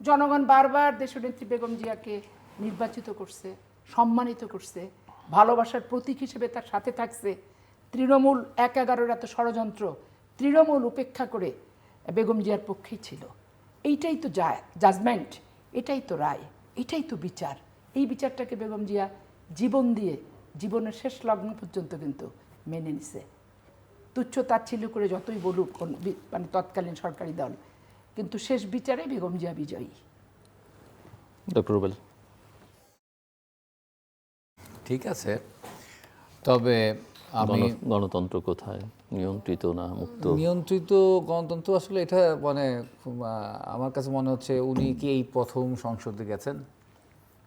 জনগণ বারবার দেশনেত্রী বেগম জিয়াকে নির্বাচিত করছে, সম্মানিত করছে, ভালোবাসার প্রতীক হিসেবে তার সাথে থাকছে। তৃণমূল 1-11 এত ষড়যন্ত্র তৃণমূল উপেক্ষা করে বেগম জিয়ার পক্ষেই ছিল। এইটাই তো জাজমেন্ট, এটাই তো রায়, এটাই তো বিচার। এই বিচারটাকে বেগম জিয়া জীবন দিয়ে জীবনের শেষ লগ্ন পর্যন্ত কিন্তু মেনে নিছে। তুচ্ছ তাচ্ছিল্য করে যতই বলুক মানে তৎকালীন সরকারি দল, কিন্তু শেষ বিচারে বেগম জিয়া বিজয়ী। ডক্টর রুবেল। ঠিক আছে, তবে আমি গণতন্ত্র কোথায়? নিয়ন্ত্রিত না মুক্ত? নিয়ন্ত্রিত গণতন্ত্র আসলে এটা মানে আমার কাছে মনে হচ্ছে উনি কি এই প্রথম সংসদে গেছেন?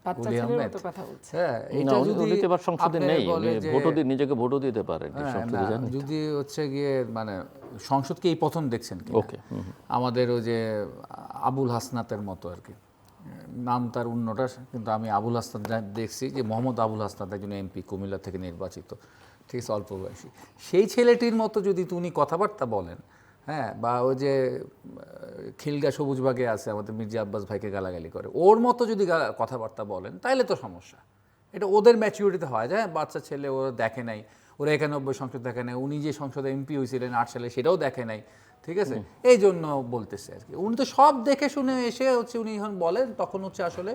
বাচ্চা ছেলের মতো কথা বলছে। হ্যাঁ, না, এটা উনি যদি তো এবার সংসদে আপনি নেই, বলে উনি যে- ভোটও নিজেকে ভোটও দিতে পারেন হ্যাঁ, সংসদে, না, জানেন তো? যদি হচ্ছে গিয়ে মানে সংসদকে এই প্রথম দেখছেন কি? ওকে, আমাদের ওই যে আবুল হাসনাতের মতো আর কি, নাম তার অন্যটা, কিন্তু আমি আবুল হাসনাত দেখছি যে মোহাম্মদ আবুল হাসনাত একজন এমপি, কুমিল্লা থেকে নির্বাচিত, ঠিক আছে, অল্প বয়সী। সেই ছেলেটির মতো যদি উনি কথাবার্তা বলেন, হ্যাঁ, বা ওই যে খিলগা সবুজবাগে আছে আমাদের মির্জা আব্বাস ভাইকে গালাগালি করে, ওর মতো যদি কথাবার্তা বলেন তাহলে তো সমস্যা। এটা ওদের ম্যাচিউরিটিতে হয়, যে হ্যাঁ, বাচ্চা ছেলে, ওরা দেখে নাই, ওরা 91 সংসদ দেখে নাই, উনি যে সংসদে এমপি হয়েছিলেন 8 সালে সেটাও দেখে নাই, ঠিক আছে, এই জন্য বলতেছে আর কি। উনি তো সব দেখে শুনে এসে হচ্ছে উনি যখন বলেন, তখন হচ্ছে আসলে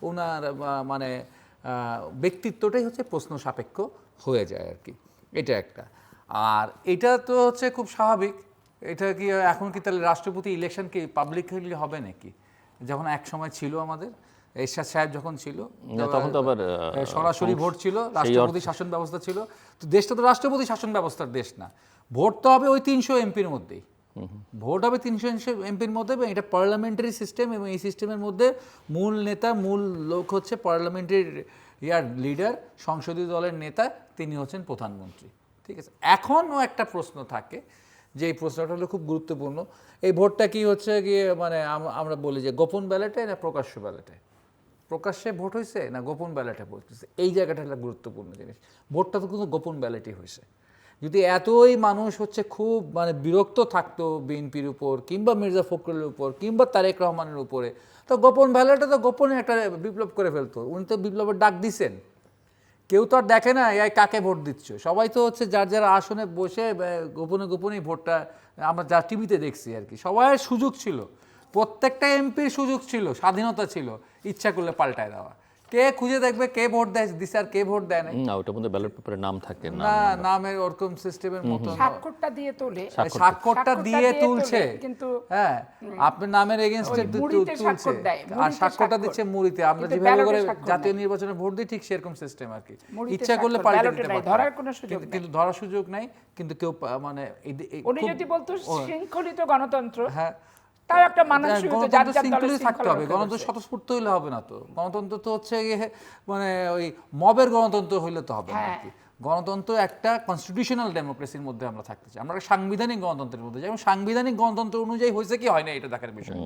ওনার মানে ব্যক্তিত্বটাই হচ্ছে প্রশ্ন সাপেক্ষ হয়ে যায় আর কি, এটা একটা। আর এটা তো হচ্ছে খুব স্বাভাবিক। এটা কি এখন কি তাহলে রাষ্ট্রপতি ইলেকশন কি পাবলিকলি হবে নাকি? যখন এক সময় ছিল আমাদের এরশাদ সাহেব যখন ছিল, তখন তো আবার সরাসরি ভোট ছিল, রাষ্ট্রপতি শাসন ব্যবস্থা ছিল। তো দেশটা তো রাষ্ট্রপতি শাসন ব্যবস্থার দেশ না, ভোট তো হবে ওই 300 এমপির মধ্যেই, ভোট হবে 300 এমপির মধ্যে, এবং এটা পার্লামেন্টারি সিস্টেম, এবং এই সিস্টেমের মধ্যে মূল নেতা, মূল লোক হচ্ছে পার্লামেন্টারি লিডার, সংসদীয় দলের নেতা, তিনি হচ্ছেন প্রধানমন্ত্রী, ঠিক আছে। এখনও একটা প্রশ্ন থাকে, যে এই প্রশ্নটা হলো খুব গুরুত্বপূর্ণ, এই ভোটটা কি হচ্ছে গিয়ে মানে আমরা বলি যে গোপন ব্যালটে না প্রকাশ্য ব্যালটে, প্রকাশ্যে ভোট হয়েছে না গোপন ব্যালটে ভোট হয়েছে, এই জায়গাটা একটা গুরুত্বপূর্ণ জিনিস। ভোটটা তো কিন্তু গোপন ব্যালটই হয়েছে। যদি এতই মানুষ হচ্ছে খুব মানে বিরক্ত থাকতো বিএনপির উপর, কিংবা মির্জা ফখরুলের উপর, কিংবা তারেক রহমানের উপরে, তো গোপন ব্যালটে তো গোপনে একটা বিপ্লব করে ফেলতো। উনি তো বিপ্লবের ডাক দিছেন, কেউ তো আর দেখে না এই কাকে ভোট দিচ্ছ, সবাই তো হচ্ছে যার যার আসনে বসে গোপনে গোপনেই ভোটটা, আমরা যা টিভিতে দেখছি আর কি, সবার সুযোগ ছিল, প্রত্যেকটা এমপির সুযোগ ছিল, স্বাধীনতা ছিল ইচ্ছা করলে পাল্টায় দেওয়া। কে খুঁজে দেখবে কে ভোট দেয় দিছে আর কে ভোট দেয় না? না, ওটার মধ্যে ব্যালট পেপারে নাম থাকে না, না, নামের ওরকম সিস্টেমের মতো স্বাক্ষরটা দিয়ে তোলে, স্বাক্ষরটা দিয়ে তুলছে, কিন্তু হ্যাঁ, আপনার নামের এগেইনস্টে তুলছে, আর স্বাক্ষরটা দিচ্ছে মুড়িতে। আমরা যেভাবে করে জাতীয় নির্বাচনে ভোট দিই ঠিক সেরকম সিস্টেম আর কি, ইচ্ছা করলে পাল্টে দিতে পারে, ধরার কোনো সুযোগ নেই। কিন্তু ধরার সুযোগ নাই। কিন্তু কেউ মানে উনি যদি বলতো শৃঙ্খলিত গণতন্ত্র, হ্যাঁ, তাও একটা মানসিকতা যার যার দলে থাকতে হবে। গণতন্ত্র স্বতঃস্ফূর্ত হইলে হবে না তো, গণতন্ত্র তো হচ্ছে মানে ওই মবের গণতন্ত্র হইলে তো হবে না আর কি। গণতন্ত্র একটা কনস্টিটিউশনাল ডেমোক্রেসির মধ্যে আমরা থাকতে চাই, আমরা সাংবিধানিক গণতন্ত্রের মধ্যে, যেমন সাংবিধানিক গণতন্ত্র অনুযায়ী হয়েছে কি হয় না এটা দেখার বিষয়।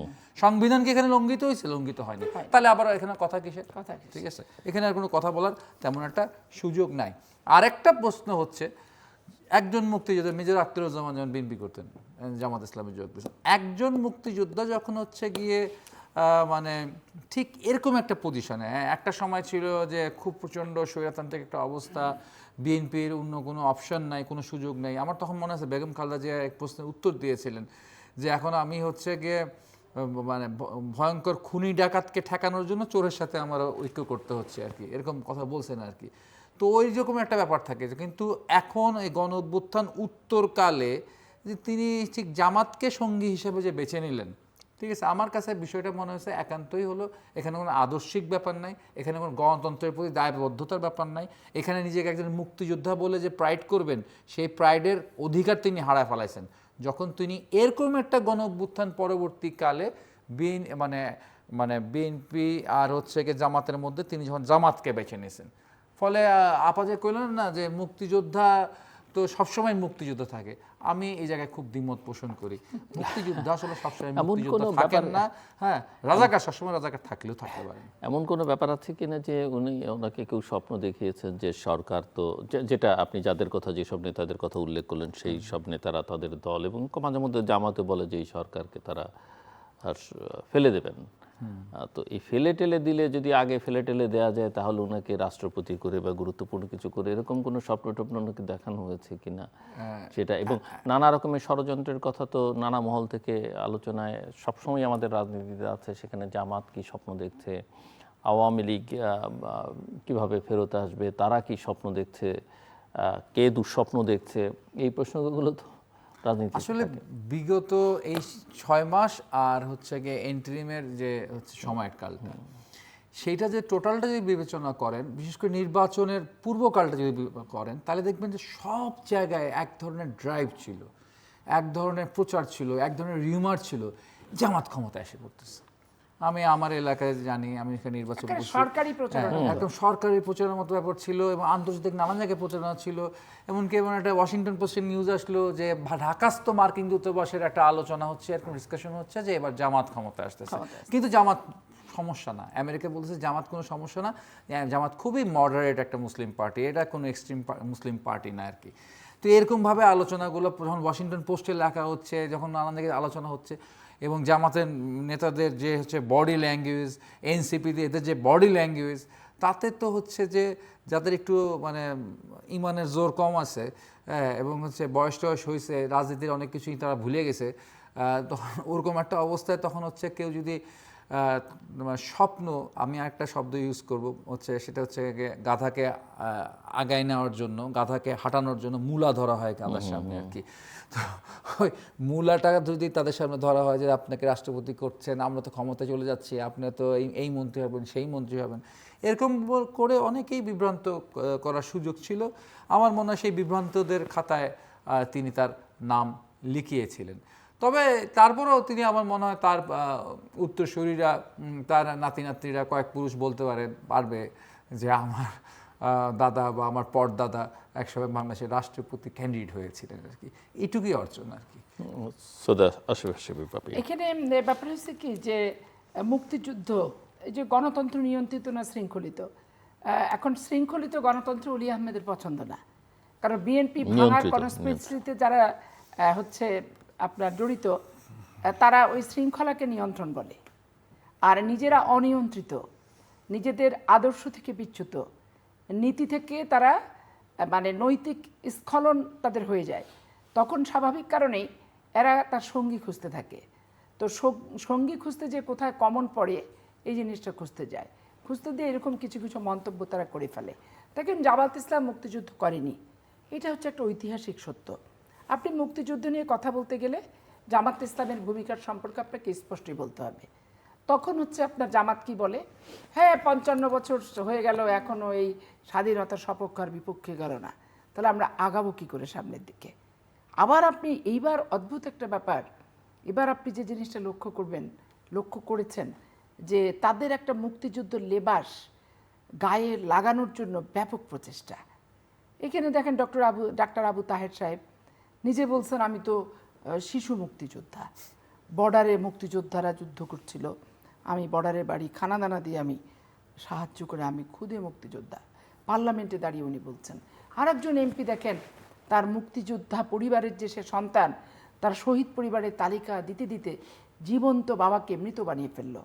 সংবিধান কি এখানে লঙ্ঘিত হয়েছে? লঙ্ঘিত হয়নি, তাহলে আবার এখানে কথা কিসের? ঠিক আছে, এখানে আর কোনো কথা বলার তেমন একটা সুযোগ নাই। আরেকটা প্রশ্ন হচ্ছে, একজন মুক্তিযোদ্ধা মেজর আখতারুজ্জামান যখন বিএনপি করতেন, জামাত ইসলামী যোগ দিয়েছেন, একজন মুক্তিযোদ্ধা যখন হচ্ছে গিয়ে মানে ঠিক এরকম একটা পজিশনে। একটা সময় ছিল যে খুব প্রচণ্ড স্বৈরতান্ত্রিক একটা অবস্থা, বিএনপির অন্য কোনো অপশন নাই, কোনো সুযোগ নেই। আমার তখন মনে আছে বেগম খালেদা জিয়া এক প্রশ্নের উত্তর দিয়েছিলেন যে এখন আমি হচ্ছে গিয়ে মানে ভয়ঙ্কর খুনি ডাকাতকে ঠেকানোর জন্য চোরের সাথে আমার ঐক্য করতে হচ্ছে আর কি, এরকম কথা বলছেন আর কি। তো ওই রকম একটা ব্যাপার থাকে। কিন্তু এখন এই গণ অভ্যুত্থান উত্তরকালে যে তিনি ঠিক জামাতকে সঙ্গী হিসেবে যে বেছে নিলেন, ঠিক আছে, আমার কাছে বিষয়টা মনে হয়েছে একান্তই হলো এখানে কোনো আদর্শিক ব্যাপার নাই, এখানে কোনো গণতন্ত্রের প্রতি দায়বদ্ধতার ব্যাপার নাই, এখানে নিজেকে একজন মুক্তিযোদ্ধা বলে যে প্রাইড করবেন সেই প্রাইডের অধিকার তিনি হারায় ফেলাইছেন যখন তিনি এরকম একটা গণ অভ্যুত্থান পরবর্তীকালে বিএনপি আর হচ্ছে কি জামাতের মধ্যে তিনি যখন জামাতকে বেছে নিয়েছেন। ফলে আপা যে কইলেন না যে মুক্তিযোদ্ধা তো সবসময় মুক্তিযুদ্ধ থাকে, আমি এই জায়গায় খুব দ্বিমত পোষণ করি। মুক্তিযোদ্ধা আসলে সবসময় মুক্তিযোদ্ধা থাকেন না, হ্যাঁ, রাজাকার সবসময় রাজাকার থাকলেও থাকতে পারেন। এমন কোনো ব্যাপার আছে কিনা যে ওনাকে কেউ স্বপ্ন দেখিয়েছেন যে সরকার তো যেটা আপনি যাদের কথা, যেসব নেতাদের কথা উল্লেখ করলেন সেই সব নেতারা তাদের দল এবং মাঝে মধ্যে জামাতে বলে যে এই সরকারকে তারা ফেলে দেবেন, তো এই ফেলে টেলে দিলে যদি আগে ফেলে টেলে দেওয়া যায় তাহলে ওনাকে রাষ্ট্রপতি করে বা গুরুত্বপূর্ণ কিছু করে এরকম কোনো স্বপ্ন টপ্ন ওনাকে দেখানো হয়েছে কিনা সেটা, এবং নানা রকমের ষড়যন্ত্রের কথা তো নানা মহল থেকে আলোচনায় সবসময় আমাদের রাজনীতিতে আছে। সেখানে জামাত কি স্বপ্ন দেখছে, আওয়ামী লীগ কিভাবে ফেরত আসবে, তারা কি স্বপ্ন দেখছে, কে দুঃস্বপ্ন দেখছে, এই প্রশ্নগুলো তো আসলে বিগত এই 6 মাস আর হচ্ছে গিয়ে এন্ট্রিমের যে হচ্ছে সময়কালটা, সেইটা যে টোটালটা যদি বিবেচনা করেন, বিশেষ করে নির্বাচনের পূর্বকালটা যদি করেন, তাহলে দেখবেন যে সব জায়গায় এক ধরনের ড্রাইভ ছিল, এক ধরনের প্রচার ছিল, এক ধরনের রিউমার ছিল, জামাত ক্ষমতা এসে পড়তেছে। আমি আমার এলাকায় জানি, আমি এখানে নির্বাচন সরকারি প্রচারণা, একদম সরকারি প্রচারণার মতো ব্যাপার ছিল এবং আন্তর্জাতিক নানান জায়গায় প্রচারণা ছিল। এমনকি এমন একটা ওয়াশিংটন পোস্টের নিউজ আসলো যে ঢাকাস্থ মার্কিন দূতাবাসের একটা আলোচনা হচ্ছে, এরকম ডিসকাশন হচ্ছে যে এবার জামাত ক্ষমতা আসতেছে। কিন্তু জামাত সমস্যা না, আমেরিকা বলতেছে জামাত কোনো সমস্যা না, জামাত খুবই মডারেট একটা মুসলিম পার্টি, এটা কোনো এক্সট্রিম মুসলিম পার্টি না আর কি। তো এরকমভাবে আলোচনাগুলো যখন ওয়াশিংটন পোস্টে লেখা হচ্ছে, যখন নানান জায়গায় আলোচনা হচ্ছে এবং জামাতের নেতাদের যে হচ্ছে বডি ল্যাঙ্গুয়েজ, এনসিপিতে এদের যে বডি ল্যাঙ্গুয়েজ, তাতে তো হচ্ছে যে যাদের একটু মানে ইমানের জোর কম আছে এবং হচ্ছে বয়স টয়স হয়েছে, রাজনীতির অনেক কিছুই তারা ভুলে গেছে, তখন ওরকম একটা অবস্থায় তখন হচ্ছে কেউ যদি স্বপ্ন, আমি একটা শব্দ ইউজ করব, হচ্ছে সেটা হচ্ছে গাধাকে আগায় নেওয়ার জন্য, গাধাকে হাঁটানোর জন্য মূলা ধরা হয় গাধার সামনে আর কি। তো ওই মূলাটা যদি তাদের সামনে ধরা হয় যে আপনাকে রাষ্ট্রপতি করছেন, আমরা তো ক্ষমতায় চলে যাচ্ছি, আপনি তো এই মন্ত্রী হবেন, সেই মন্ত্রী হবেন, এরকম করে অনেকেই বিভ্রান্ত করার সুযোগ ছিল। আমার মনে হয় সেই বিভ্রান্তদের খাতায় তিনি তার নাম লিখিয়েছিলেন। তবে তারপরেও তিনি, আমার মনে হয় তার উত্তরসূরিরা, তার নাতি নাতনিরা কয়েক পুরুষ বলতে পারবে যে আমার দাদা বা আমার পরদাদা একসময় বাংলাদেশের রাষ্ট্রপতি ক্যান্ডিডেট হয়েছিলেন আর কি, এটুকুই অর্জন আর কি। এখানে ব্যাপার হচ্ছে কি যে মুক্তিযুদ্ধ, এই যে গণতন্ত্র নিয়ন্ত্রিত না শৃঙ্খলিত, এখন শৃঙ্খলিত গণতন্ত্র অলি আহমেদের পছন্দ না, কারণ বিএনপি ভাঙার কনস্পিরেসিতে যারা হচ্ছে আপনার জড়িত, তারা ওই শৃঙ্খলাকে নিয়ন্ত্রণ বলে, আর নিজেরা অনিয়ন্ত্রিত, নিজেদের আদর্শ থেকে বিচ্যুত, নীতি থেকে তারা মানে নৈতিক স্খলন তাদের হয়ে যায়, তখন স্বাভাবিক কারণেই এরা তার সঙ্গী খুঁজতে থাকে। তো সঙ্গী খুঁজতে যে কোথায় কমন পড়ে এই জিনিসটা খুঁজতে যায়, খুঁজতে দিয়ে এরকম কিছু কিছু মন্তব্য তারা করে ফেলে। দেখেন জামাত ইসলাম মুক্তিযুদ্ধ করেনি, এটা হচ্ছে একটা ঐতিহাসিক সত্য। আপনি মুক্তিযুদ্ধ নিয়ে কথা বলতে গেলে জামাত ইসলামের ভূমিকার সম্পর্কে আপনাকে স্পষ্টই বলতে হবে। তখন হচ্ছে আপনার জামাত কি বলে, হ্যাঁ 55 বছর হয়ে গেল এখনও এই স্বাধীনতার সপক্ষ আর বিপক্ষে গেল না, তাহলে আমরা আগাবো কী করে সামনের দিকে। আবার আপনি এইবার অদ্ভুত একটা ব্যাপার, এবার আপনি যে জিনিসটা লক্ষ্য করেছেন যে তাদের একটা মুক্তিযুদ্ধ লেবাস গায়ে লাগানোর জন্য ব্যাপক প্রচেষ্টা। এখানে দেখেন ডাক্তার আবু তাহের সাহেব নিজে বলছেন আমি তো শিশু মুক্তিযোদ্ধা, বর্ডারে মুক্তিযোদ্ধারা যুদ্ধ করছিল, আমি বর্ডারের বাড়ি খানাদানা দিয়ে আমি সাহায্য করে, আমি খুদে মুক্তিযোদ্ধা। পার্লামেন্টে দাঁড়িয়ে উনি বলছেন। আরেকজন এমপি দেখেন তার মুক্তিযোদ্ধা পরিবারের যে সে সন্তান, তার শহীদ পরিবারের তালিকা দিতে দিতে জীবন্ত বাবাকে মৃত বানিয়ে ফেললো।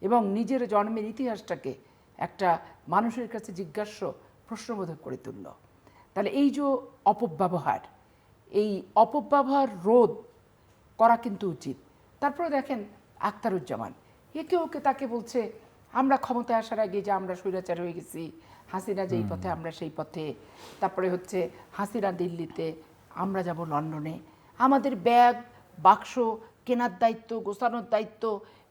এবং নিজের জন্মের ইতিহাসটাকে একটা মানুষের কাছে জিজ্ঞাস্য প্রশ্নবোধক করে তুলল। তাহলে এই যে অপব্যবহার, এই অপব্যবহার রোধ করা কিন্তু উচিত। তারপরে দেখেন আখতারুজ্জামান একে ওকে তাকে বলছে আমরা ক্ষমতায় আসার আগে যে আমরা স্বৈরাচার হয়ে গেছি, হাসিনা যেই পথে আমরা সেই পথে, তারপরে হচ্ছে হাসিনা দিল্লিতে, আমরা যাব লন্ডনে, আমাদের ব্যাগ বাক্স কেনার দায়িত্ব, গোছানোর দায়িত্ব,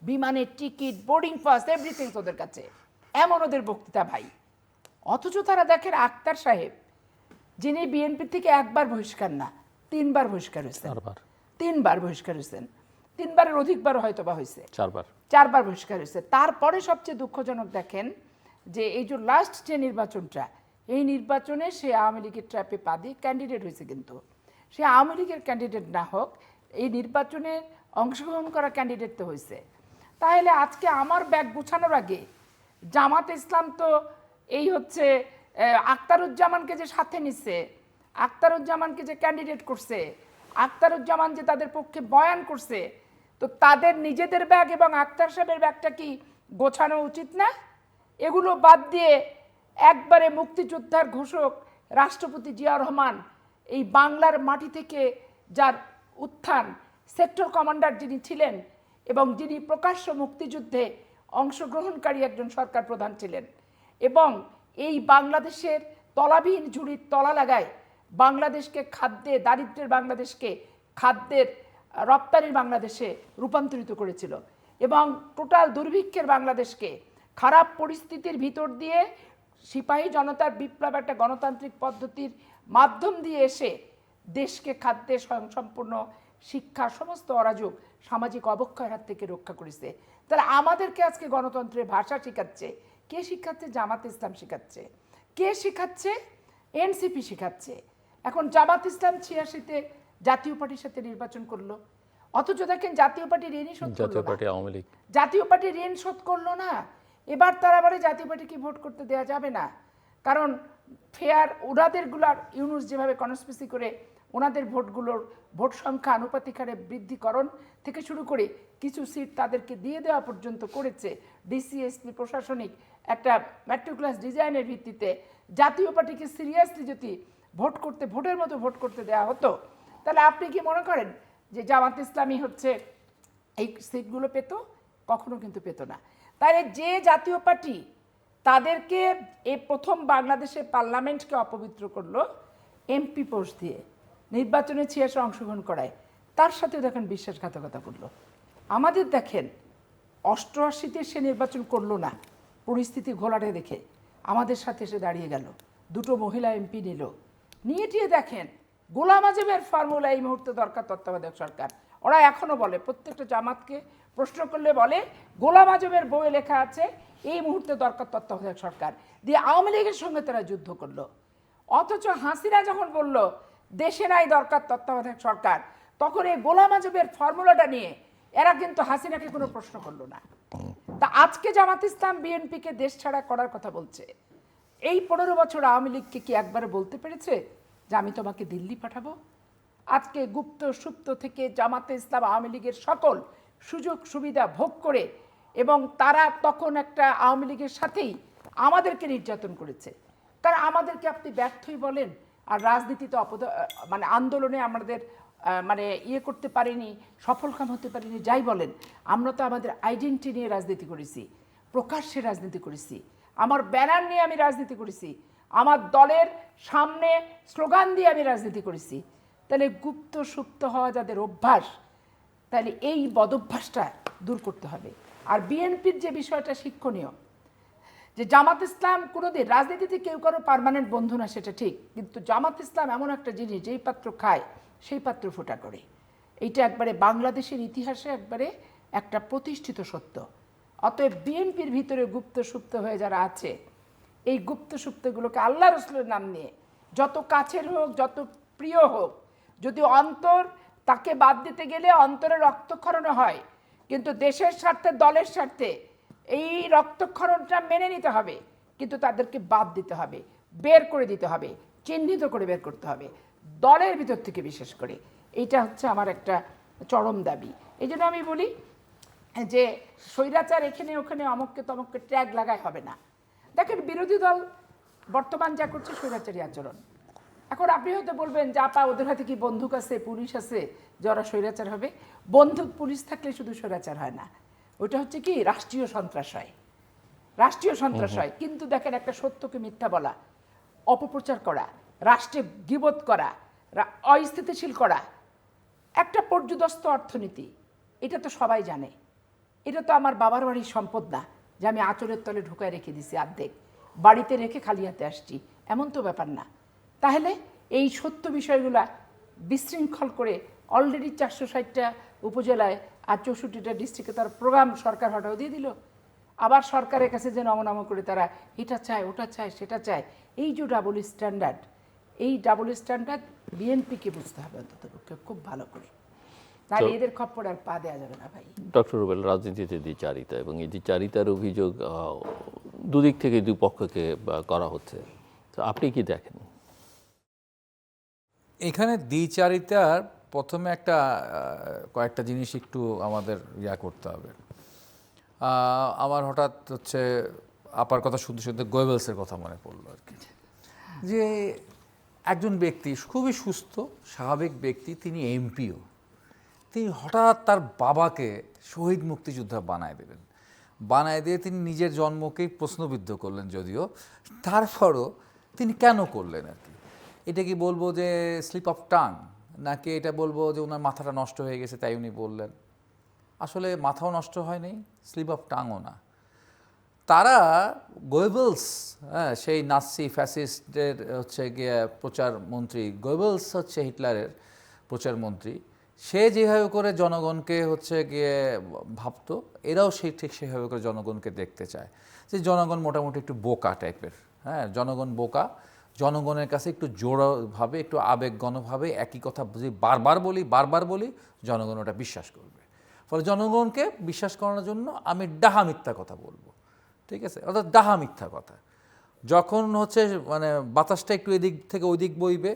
বিমানের টিকিট, বোর্ডিং পাস, এভরিথিং ওদের কাছে, এমন ওদের বক্তৃতা ভাই। অথচ তারা দেখেন আক্তার সাহেব যিনি বিএনপি থেকে একবার বহিষ্কার না 3বার বহিষ্কার হয়েছেন, 3বার বহিষ্কার হয়েছেন, 3বারের অধিকবার হয়তো বা হয়েছে, 4বার বহিষ্কার হয়েছে। তারপরে সবচেয়ে দুঃখজনক দেখেন যে এই যে লাস্ট যে নির্বাচনটা, এই নির্বাচনে সে আওয়ামী লীগের ট্র্যাপে পা দিয়ে ক্যান্ডিডেট হয়েছে, কিন্তু সে আওয়ামী লীগের ক্যান্ডিডেট না হোক, এই নির্বাচনে অংশগ্রহণ করা ক্যান্ডিডেট তো হয়েছে। তাহলে আজকে আমার ব্যাগ গুছানোর আগে জামাত ইসলাম তো এই হচ্ছে আখতারুজ্জামানকে যে সাথে নিচ্ছে, আখতারুজ্জামানকে যে ক্যান্ডিডেট করছে, আখতারুজ্জামান যে তাদের পক্ষে বয়ান করছে, তো তাদের নিজেদের ব্যাগ এবং আখতার সাহেবের ব্যাগটা কি গোছানো উচিত না? এগুলো বাদ দিয়ে একবারে মুক্তিযোদ্ধার ঘোষক রাষ্ট্রপতি জিয়া রহমান, এই বাংলার মাটি থেকে যার উত্থান, সেক্টর কমান্ডার যিনি ছিলেন এবং যিনি প্রকাশ্য মুক্তিযুদ্ধে অংশগ্রহণকারী একজন সরকার প্রধান ছিলেন, এবং এই বাংলাদেশের তলাবিহীন ঝুড়ির তলা লাগায় বাংলাদেশকে খাদ্যে, দারিদ্র্যের বাংলাদেশকে খাদ্যের রপ্তানির বাংলাদেশে রূপান্তরিত করেছিল, এবং টোটাল দুর্ভিক্ষের বাংলাদেশকে খারাপ পরিস্থিতির ভিতর দিয়ে সিপাহী জনতার বিপ্লব একটা গণতান্ত্রিক পদ্ধতির মাধ্যম দিয়ে এসে দেশকে খাদ্যে স্বয়ংসম্পূর্ণ, শিক্ষা, সমস্ত অরাজক সামাজিক অবক্ষয়ের হাত থেকে রক্ষা করেছে। তাহলে আমাদেরকে আজকে গণতন্ত্রের ভাষা শেখাচ্ছে কে? শিখাচ্ছে জামাত ইসলাম শিখাচ্ছে। কে শিখাচ্ছে? এনসিপি শিখাচ্ছে। এখন জামাত ইসলাম 86-তে জাতীয় পার্টির সাথে নির্বাচন করলো, অথচ দেখেন জাতীয় পার্টি ঋণই শোধ করলো না। জাতীয় পার্টি ঋণ শোধ করলো না। এবার তারা বলে জাতীয় পার্টিকে ভোট করতে দেওয়া যাবে না, কারণ ফেয়ার ওনাদেরগুলার ইউনুস যেভাবে কনস্পিরেসি করে ওনাদের ভোটগুলোর ভোট সংখ্যা আনুপাতিক হারে বৃদ্ধিকরণ থেকে শুরু করে কিছু সিট তাদেরকে দিয়ে দেওয়া পর্যন্ত করেছে, ডিসিএসপি প্রশাসনিক একটা ম্যাট্রিকুলাস ডিজাইনের ভিত্তিতে জাতীয় পার্টিকে সিরিয়াসলি যদি ভোট করতে, ভোটের মতো ভোট করতে দেওয়া হতো, তাহলে আপনি কি মনে করেন যে জামাত ইসলামী হচ্ছে এই সিটগুলো পেত? কখনো কিন্তু পেত না। তাহলে যে জাতীয় পার্টি তাদেরকে এই প্রথম বাংলাদেশের পার্লামেন্টকে অপবিত্র করলো এমপি পোস্ট দিয়ে, নির্বাচনে 86 অংশগ্রহণ করায়, তার সাথেও দেখেন বিশ্বাসঘাতকতা করলো। আমাদের দেখেন 88-তে সে নির্বাচন করলো না, পরিস্থিতি ঘোলাটে দেখে আমাদের সাথে এসে দাঁড়িয়ে গেল, 2টো মহিলা এমপি নিল, নিয়ে টিয়ে দেখেন গোলাম আজমের ফর্মুলা এই মুহূর্তে দরকার তত্ত্বাবধায়ক সরকার। ওরা এখনো বলে, প্রত্যেকটা জামাতকে প্রশ্ন করলে বলে গোলাম আজমের বইয়ে লেখা আছে এই মুহূর্তে দরকার তত্ত্বাবধায়ক সরকার, দিয়ে আওয়ামী লীগের সঙ্গে তারা যুদ্ধ করলো। অথচ হাসিনা যখন বলল দেশে নাই দরকার তত্ত্বাবধায়ক সরকার, তখন এই গোলাম আজমের ফর্মুলাটা নিয়ে এরা কিন্তু হাসিনাকে কোনো প্রশ্ন করলো না। তা আজকে জামাত ইসলাম বিএনপিকে দেশ ছাড়া করার কথা বলছে। এই 15 বছর আওয়ামী লীগকে কি একবারে বলতে পেরেছে যে আমি তোমাকে দিল্লি পাঠাবো? আজকে গুপ্ত সুপ্ত থেকে জামাতে ইসলাম আওয়ামী লীগের সকল সুযোগ সুবিধা ভোগ করে, এবং তারা তখন একটা আওয়ামী লীগের সাথেই আমাদেরকে নির্যাতন করেছে। তারা আমাদেরকে আপনি ব্যর্থই বলেন, আর রাজনীতিতে মানে আন্দোলনে আমাদের মানে করতে পারিনি, সফলকাম হতে পারিনি, যাই বলেন, আমরা তো আমাদের আইডেন্টিটি নিয়ে রাজনীতি করেছি, প্রকাশ্যে রাজনীতি করেছি, আমার ব্যানার নিয়ে আমি রাজনীতি করেছি, আমার দলের সামনে স্লোগান দিয়ে আমি রাজনীতি করেছি। তাহলে গুপ্ত সুপ্ত হওয়া যাদের অভ্যাস, তাহলে এই বদভ্যাসটা দূর করতে হবে। আর বিএনপির যে বিষয়টা শিক্ষণীয়, যে জামাত ইসলাম কোনোদিন রাজনীতিতে কেউ কারো পার্মানেন্ট বন্ধু না, সেটা ঠিক, কিন্তু জামাত ইসলাম এমন একটা জিনিস যেই পাত্র খায় সেই পাত্র ফোঁটা করে। এইটা একবারে বাংলাদেশের ইতিহাসে একবারে একটা প্রতিষ্ঠিত সত্য। অতএব বিএনপির ভিতরে গুপ্ত সুপ্ত হয়ে যারা আছে, এই গুপ্ত সুপ্তগুলোকে আল্লাহ রসুলের নাম নিয়ে, যত কাছের হোক, যত প্রিয় হোক, যদি অন্তর তাকে বাদ দিতে গেলে অন্তরে রক্তক্ষরণ হয়, কিন্তু দেশের স্বার্থে, দলের স্বার্থে এই রক্তক্ষরণটা মেনে নিতে হবে, কিন্তু তাদেরকে বাদ দিতে হবে, বের করে দিতে হবে, চিহ্নিত করে বের করতে হবে দলের ভিতর থেকে। বিশেষ করে এইটা হচ্ছে আমার একটা চরম দাবি। এই জন্য আমি বলি যে স্বৈরাচার এখানে ওখানে অমুককে তমককে ট্যাগ লাগায় হবে না। দেখেন বিরোধী দল বর্তমান যা করছে স্বৈরাচারী আচরণ। এখন আপনি হয়তো বলবেন যে আপা ওদের হাতে কি বন্দুক আছে, পুলিশ আছে, যারা স্বৈরাচার হবে? বন্দুক পুলিশ থাকলে শুধু স্বৈরাচার হয় না, ওইটা হচ্ছে কি রাষ্ট্রীয় সন্ত্রাস হয়, রাষ্ট্রীয় সন্ত্রাস হয়। কিন্তু দেখেন একটা সত্যকে মিথ্যা বলা, অপপ্রচার করা, রাষ্ট্রে গীবত করা, অস্থিতিশীল করা, একটা পর্যুদস্ত অর্থনীতি, এটা তো সবাই জানে। এটা তো আমার বাবার বাড়ির সম্পদ না যে আমি আঁচলের তলে ঢুকায় রেখে দিছি, অর্ধেক বাড়িতে রেখে খালি হাতে আসছি, এমন তো ব্যাপার না। তাহলে এই সত্য বিষয়গুলা বিশৃঙ্খল করে অলরেডি 460টা উপজেলায় আর 64টা ডিস্ট্রিক্টে তার প্রোগ্রাম সরকার হটাও দিয়ে দিল। আবার সরকারের কাছে যে নমনম করে তারা এটা চায় ওটা চায় সেটা চায়। এই যে ডাবল স্ট্যান্ডার্ড, এই ডাবল স্ট্যান্ডার্ড বিএনপিকে বুঝতে হবে অন্ততপক্ষে খুব ভালো করে, তাহলে এদের খপ্পর আর পা দেওয়া যাবে না ভাই। ডক্টর রুবেল, রাজনীতিতে দ্বিচারিতা এবং এই দ্বিচারিতার অভিযোগ দুদিক থেকে দুই পক্ষকে করা হচ্ছে, তো আপনি কি দেখেন? এখানে দ্বিচারিতার প্রথমে একটা কয়েকটা জিনিস একটু আমাদের করতে হবে। আমার হঠাৎ হচ্ছে আপার কথা শুনতে শুনতে গোয়েবলসের কথা মনে পড়লো আর কি, যে একজন ব্যক্তি খুবই সুস্থ স্বাভাবিক ব্যক্তি, তিনি এমপিও, তিনি হঠাৎ তার বাবাকে শহীদ মুক্তিযোদ্ধা বানায় দেবেন, বানায় দিয়ে তিনি নিজের জন্মকেই প্রশ্নবিদ্ধ করলেন। যদিও তারপরও তিনি কেন করলেন আর কি, এটা কি বলবো যে স্লিপ অফ টাং, নাকি এটা বলবো যে ওনার মাথাটা নষ্ট হয়ে গেছে তাই উনি বললেন? আসলে মাথাও নষ্ট হয়নি, স্লিপ অফ টাংও না। তারা গোয়েবলস, সেই নাৎসি ফ্যাসিস্টের হচ্ছে গিয়ে প্রচার মন্ত্রী, গোয়েবলস হচ্ছে হিটলারের প্রচার মন্ত্রী, সে যেভাবে করে জনগণকে হচ্ছে গিয়ে ভাবতো, এরাও সেই ঠিক সেভাবে করে জনগণকে দেখতে চায়, যে জনগণ মোটামুটি একটু বোকা টাইপের। জনগণ বোকা, জনগণের কাছে একটু জোরভাবে একটু আবেগঘনভাবে একই কথা যদি বারবার বলি জনগণ ওটা বিশ্বাস করবে। ফলে জনগণকে বিশ্বাস করানোর জন্য আমি ডাহা মিথ্যা কথা বলবো, ঠিক আছে? অর্থাৎ ডাহা মিথ্যা কথা। যখন হচ্ছে মানে বাতাসটা একটু এদিক থেকে ওই দিক বইবে,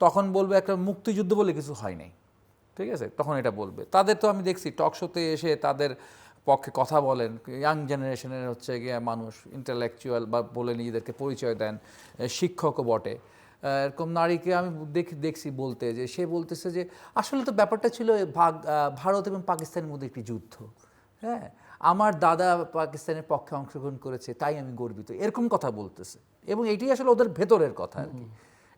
তখন বলবে একটা মুক্তিযুদ্ধ বলে কিছু হয় নাই, ঠিক আছে? তখন এটা বলবে। তাদের তো আমি দেখছি টক শোতে এসে তাদের পক্ষে কথা বলেন, ইয়াং জেনারেশনের হচ্ছে গিয়ে মানুষ, ইন্টেলেকচুয়াল বা বলে নিজেদেরকে পরিচয় দেন, শিক্ষকও বটে। এরকম নারীকে আমি দেখছি বলতে, যে সে বলতেছে যে আসলে তো ব্যাপারটা ছিল ভারত এবং পাকিস্তানের মধ্যে একটি যুদ্ধ, আমার দাদা পাকিস্তানের পক্ষে অংশগ্রহণ করেছে তাই আমি গর্বিত, এরকম কথা বলতেছে। এবং এটাই আসলে ওদের ভেতরের কথা আর কি,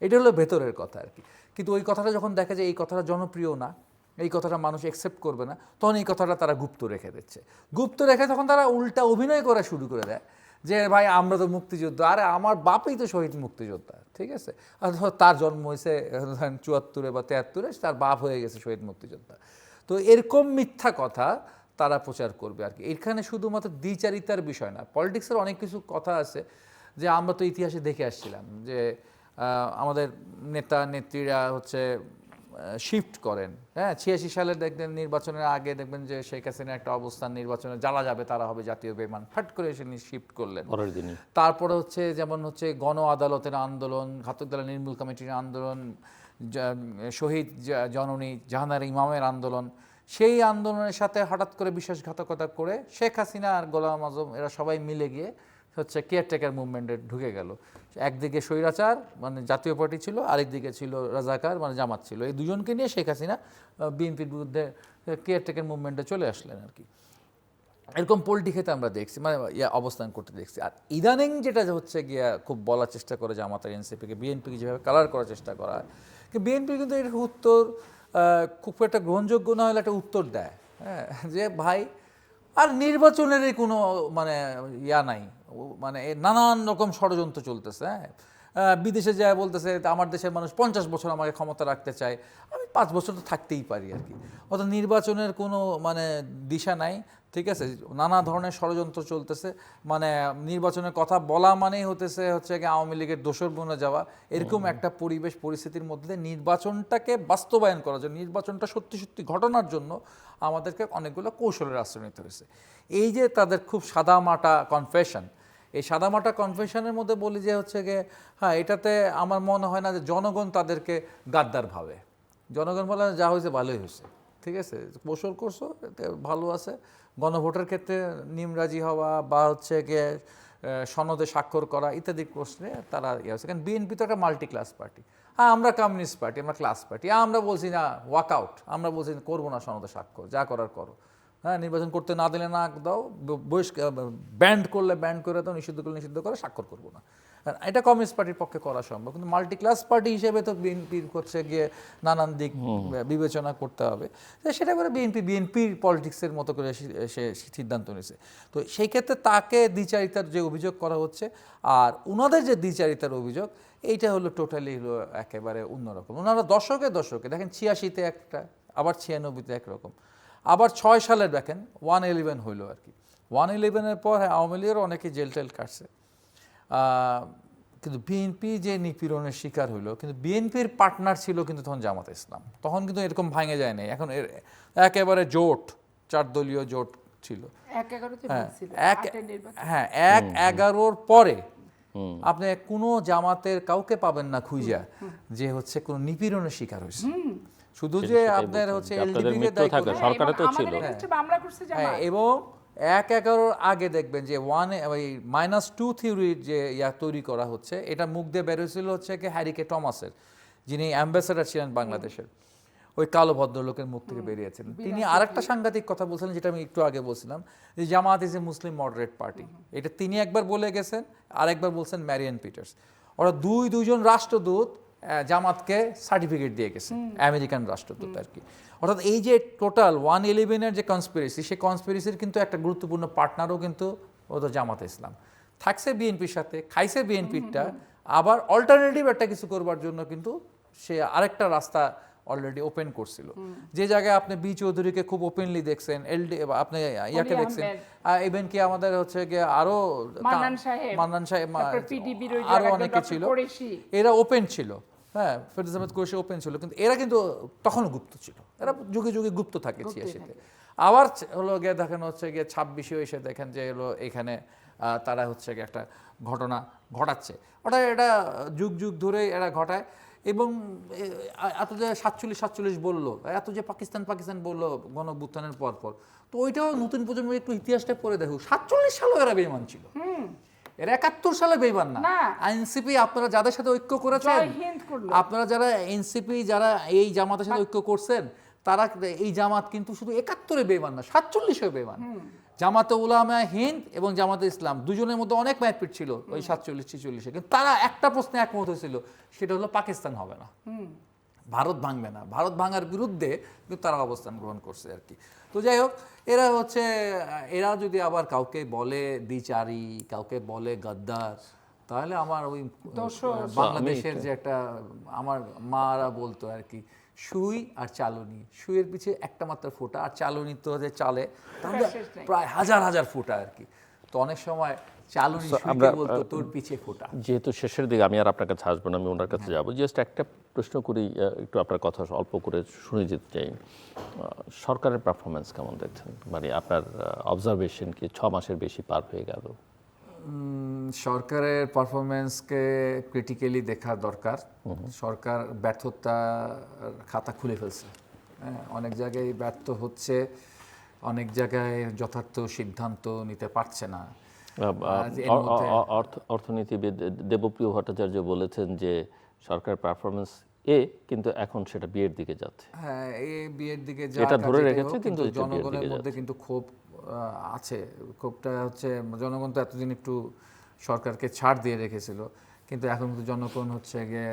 এটা হলো ভেতরের কথা আর কি। কিন্তু ওই কথাটা যখন দেখা যায় এই কথাটা জনপ্রিয় না, এই কথাটা মানুষ অ্যাকসেপ্ট করবে না, তখন এই কথাটা তারা গুপ্ত রেখে দিচ্ছে। গুপ্ত রেখে তখন তারা উল্টা অভিনয় করা শুরু করে দেয় যে ভাই আমরা তো মুক্তিযোদ্ধা, আরে আমার বাপই তো শহীদ মুক্তিযোদ্ধা, ঠিক আছে? আর তার জন্ম হয়েছে 74 বা 73, তার বাপ হয়ে গেছে শহীদ মুক্তিযোদ্ধা। তো এরকম মিথ্যা কথা তারা প্রচার করবে আর কি। এখানে শুধুমাত্র দ্বিচারিতার বিষয় না, পলিটিক্সের অনেক কিছু কথা আছে যে আমরা তো ইতিহাসে দেখে আসছিলাম যে আমাদের নেতা নেত্রীরা হচ্ছে শিফট করেন। 86 সালে দেখবেন নির্বাচনের আগে দেখবেন যে শেখ হাসিনার একটা অবস্থান, নির্বাচনে যারা যাবে তারা হবে জাতীয় বেঈমান, ফাট করে এসে শিফট করলেন। তারপরে হচ্ছে যেমন হচ্ছে গণ আদালতের আন্দোলন, ঘাতক দল নির্মূল কমিটির আন্দোলন, শহীদ জননী জাহানারা ইমামের আন্দোলন, সেই আন্দোলনের সাথে হঠাৎ করে বিশ্বাসঘাতকতা করে শেখ হাসিনা আর গোলাম আজম এরা সবাই মিলে গিয়ে হচ্ছে কেয়ারটেকার মুভমেন্টে ঢুকে গেল। একদিকে স্বৈরাচার মানে জাতীয় পার্টি ছিল, আরেকদিকে ছিল রাজাকার মানে জামাত ছিল। এই দুজনকে নিয়ে শেখ হাসিনা বিএনপির বিরুদ্ধে কেয়ারটেকার মুভমেন্টে চলে আসলেন আর কি। এরকম পলিটিক্সে আমরা দেখছি, মানে অবস্থান করতে দেখছি। আর ইদানিং যেটা হচ্ছে গিয়া খুব বলার চেষ্টা করে জামাত আর এনসিপিকে, বিএনপিকে যেভাবে কালার করার চেষ্টা করা হয়, বিএনপি কিন্তু এর উত্তর খুব একটা গ্রহণযোগ্য না হলে একটা উত্তর দেয়, যে ভাই আর নির্বাচনেরই কোনো মানে নাই, মানে নানান রকম ষড়যন্ত্র চলতেছে। বিদেশে যায় বলতেছে আমার দেশের মানুষ 50 বছর আমাকে ক্ষমতা রাখতে চায়, আমি 5 বছর তো থাকতেই পারি আর কি। অর্থাৎ নির্বাচনের কোনো মানে দিশা নাই, ঠিক আছে? নানা ধরনের ষড়যন্ত্র চলতেছে, মানে নির্বাচনের কথা বলা মানেই হচ্ছে কি আওয়ামী লীগের দোসর বনে যাওয়া। এরকম একটা পরিবেশ পরিস্থিতির মধ্যে নির্বাচনটাকে বাস্তবায়ন করার জন্য, নির্বাচনটা সত্যি সত্যি ঘটনার জন্য আমাদেরকে অনেকগুলো কৌশলের আশ্রয় নিতে হয়েছে। এই যে তাদের খুব সাদামাটা কনফেশন, এই সাদামাটা কনফেশনের মধ্যে বলি যে হচ্ছে গিয়ে এটাতে আমার মনে হয় না যে জনগণ তাদেরকে গাদ্দার ভাবে। জনগণ বলে যা হয়েছে ভালোই হয়েছে, ঠিক আছে, কৌশল করছো, এতে ভালো আছে। গণভোটের ক্ষেত্রে নিমরাজি হওয়া বা হচ্ছে গিয়ে সনদে স্বাক্ষর করা ইত্যাদি প্রশ্নে তারা ইয়ে হচ্ছে। কারণ বিএনপি তো একটা মাল্টি ক্লাস পার্টি। হ্যাঁ, আমরা কমিউনিস্ট পার্টি, আমরা ক্লাস পার্টি, আমরা বলছি না ওয়াকআউট, আমরা বলছি করবো না সনদে স্বাক্ষর, যা করার করো। হ্যাঁ, নির্বাচন করতে না দিলে না দাও, ব্যান্ড করলে ব্যান্ড করে দাও, নিষিদ্ধ করলে নিষিদ্ধ করে, স্বাক্ষর করবো না। এটা কমিউনিস্ট পার্টির পক্ষে করা সম্ভব, কিন্তু মাল্টি ক্লাস পার্টি হিসেবে তো বিএনপির হচ্ছে গিয়ে নানান দিক বিবেচনা করতে হবে। সেটা করে বিএনপির পলিটিক্সের মতো করে সে সিদ্ধান্ত নিয়েছে। তো সেই ক্ষেত্রে তাকে দ্বিচারিতার যে অভিযোগ করা হচ্ছে, আর ওনাদের যে দ্বিচারিতার অভিযোগ, এইটা হলো টোটালি হলো একেবারে অন্যরকম। ওনারা দশকে দেখেন 86-তে একটা, আবার 96-তে একরকম, আবার 6 সালের দেখেন 111 হইলো আর কি। 111-এর পর আওয়ামী লীগের অনেকে জেল টেল কাটছে, কিন্তু বিএনপি যে নিপীড়নের শিকার হইলো, কিন্তু বিএনপির পার্টনার ছিল কিন্তু তখন জামাতে ইসলাম, তখন কিন্তু এরকম ভাঙে যায় নাই। এখন একেবারে জোট, 4 দলীয় জোট ছিল। 1-11-র পরে আপনি কোনো জামাতের কাউকে পাবেন না খুঁজা যে হচ্ছে কোনো নিপীড়নের শিকার হয়েছে। শুধু যে আপনার হচ্ছে এলডিপি সরকারে তো ছিল, এবং 1-11-র আগে দেখবেন যে -2 থিওরির যে তৈরি করা হচ্ছে, এটা মুখ দিয়ে বেরোছিল হচ্ছে কি হ্যারি কে টমাসের, যিনি অ্যাম্বাসেডর ছিলেন বাংলাদেশের, ওই কালো ভদ্রলোকের মুখ থেকে বেরিয়েছিলেন। তিনি আরেকটা সাংঘাতিক কথা বলছিলেন, যেটা আমি একটু আগে বলছিলাম, যে Jamaat is a Muslim moderate party. এটা তিনি একবার বলে গেছেন, আরেকবার বলছেন ম্যারিয়ান পিটার্স। ওরা দুইজন রাষ্ট্রদূত জামাতকে সার্টিফিকেট দিয়ে গেছে, আমেরিকান রাষ্ট্রদূত আর কি। অর্থাৎ এই যে টোটাল 111-এর যে কনস্পিরেসি, সেই কনস্পিরেসির কিন্তু একটা গুরুত্বপূর্ণ পার্টনারও কিন্তু ও তো জামাতে ইসলাম, থাকছে বিএনপির সাথে, খাইছে বিএনপিরটা, আবার অল্টারনেটিভ একটা কিছু করবার জন্য কিন্তু সে আরেকটা রাস্তা অলরেডি ওপেন করছিল। যে জায়গায় আপনি বি চৌধুরীকে খুব ওপেনলি দেখছেন, আপনি ইয়াকে দেখছেন, ইভেন কি আমাদের হচ্ছে গিয়ে আরো মান্নান সাহেব, আরো অনেকে ছিল, এরা ওপেন ছিল। হ্যাঁ, ফেরদৌস আহমেদ কুরেশি ওপেন ছিল, কিন্তু এরা কিন্তু তখনও গুপ্ত ছিল, এরা যুগে যুগে গুপ্ত থাকে 86-তে। আবার হলো গিয়ে দেখেন হচ্ছে গিয়ে 26-এ এসে দেখেন যে হলো এখানে তারা হচ্ছে গিয়ে একটা ঘটনা ঘটাচ্ছে, এটা যুগ যুগ ধরে এরা ঘটায়। এবং এত যে 47 বললো, এত যে পাকিস্তান বললো গণঅভ্যুত্থানের পর, তো ওইটাও নতুন প্রজন্মের একটু ইতিহাসটা পড়ে দেখো, 47 সালেও এরা বেঈমান ছিল, এরা 71 সালে বেঈমান না। এনসিপি আপনারা যাদের সাথে ঐক্য করেছেন, আপনারা যারা এনসিপি যারা এই জামাতের সাথে ঐক্য করছেন, তারা এই জামাত কিন্তু শুধু 71-এ বেঈমান না, 47-এও বেঈমান। জামাতে উলামা হিন্দ এবং জামাতে ইসলাম দুজনের মধ্যে অনেক ম্যাটপিট ছিল ওই 47-46-এ, কিন্তু তারা একটা প্রশ্নে একমত হয়েছিল, সেটা হলো পাকিস্তান হবে না, ভারত ভাঙবে না। ভারত ভাঙার বিরুদ্ধে কিন্তু তারা অবস্থান গ্রহণ করছে আর কি। তো যাই হোক, এরা যদি আবার কাউকে বলে দ্বিচারী, কাউকে বলে গদ্দার, তাহলে আমার ওই বাংলাদেশের যে একটা আমার মারা বলতো আর কি, সুই আর চালনি, সুইয়ের পিছে একটা মাত্র ফোঁটা, আর চালনি তো যে চালে তাহলে প্রায় হাজার হাজার ফোঁটা আর কি। তো অনেক সময় চালনি সুইকে বলতো তোর পিছে ফোঁটা। যেহেতু শেষের দিকে আমি আর আপনার কাছে আসবো না, আমি ওনার কাছে যাবো। জাস্ট একটা প্রশ্ন করি, একটু আপনার কথা অল্প করে শুনে যেতে চাই। সরকারের পারফরমেন্স কেমন দেখছেন? মানে আপনার অবজারভেশন কি 6 মাসের বেশি পার হয়ে গেল? সরকারের পারফরমেন্সকে ক্রিটিক্যালি দেখা দরকার। সরকার ব্যর্থতা খাতা খুলে ফেলছে, অনেক জায়গায় ব্যর্থ হচ্ছে, অনেক জায়গায় যথার্থ সিদ্ধান্ত নিতে পারছে না। অর্থনীতিবিদ দেবপ্রিয় ভট্টাচার্য বলেছেন যে সরকার পারফরমেন্স কিন্তু এখন সেটা বিয়ের দিকে যাচ্ছে। হ্যাঁ, এই বিয়ের দিকে এটা ধরে রেখেছে, কিন্তু জনগণের মধ্যে কিন্তু ক্ষোভ আছে। ক্ষোভটা হচ্ছে জনগণ তো এতদিন একটু সরকারকে ছাড় দিয়ে রেখেছিল, কিন্তু এখন কিন্তু জনগণ হচ্ছে গিয়ে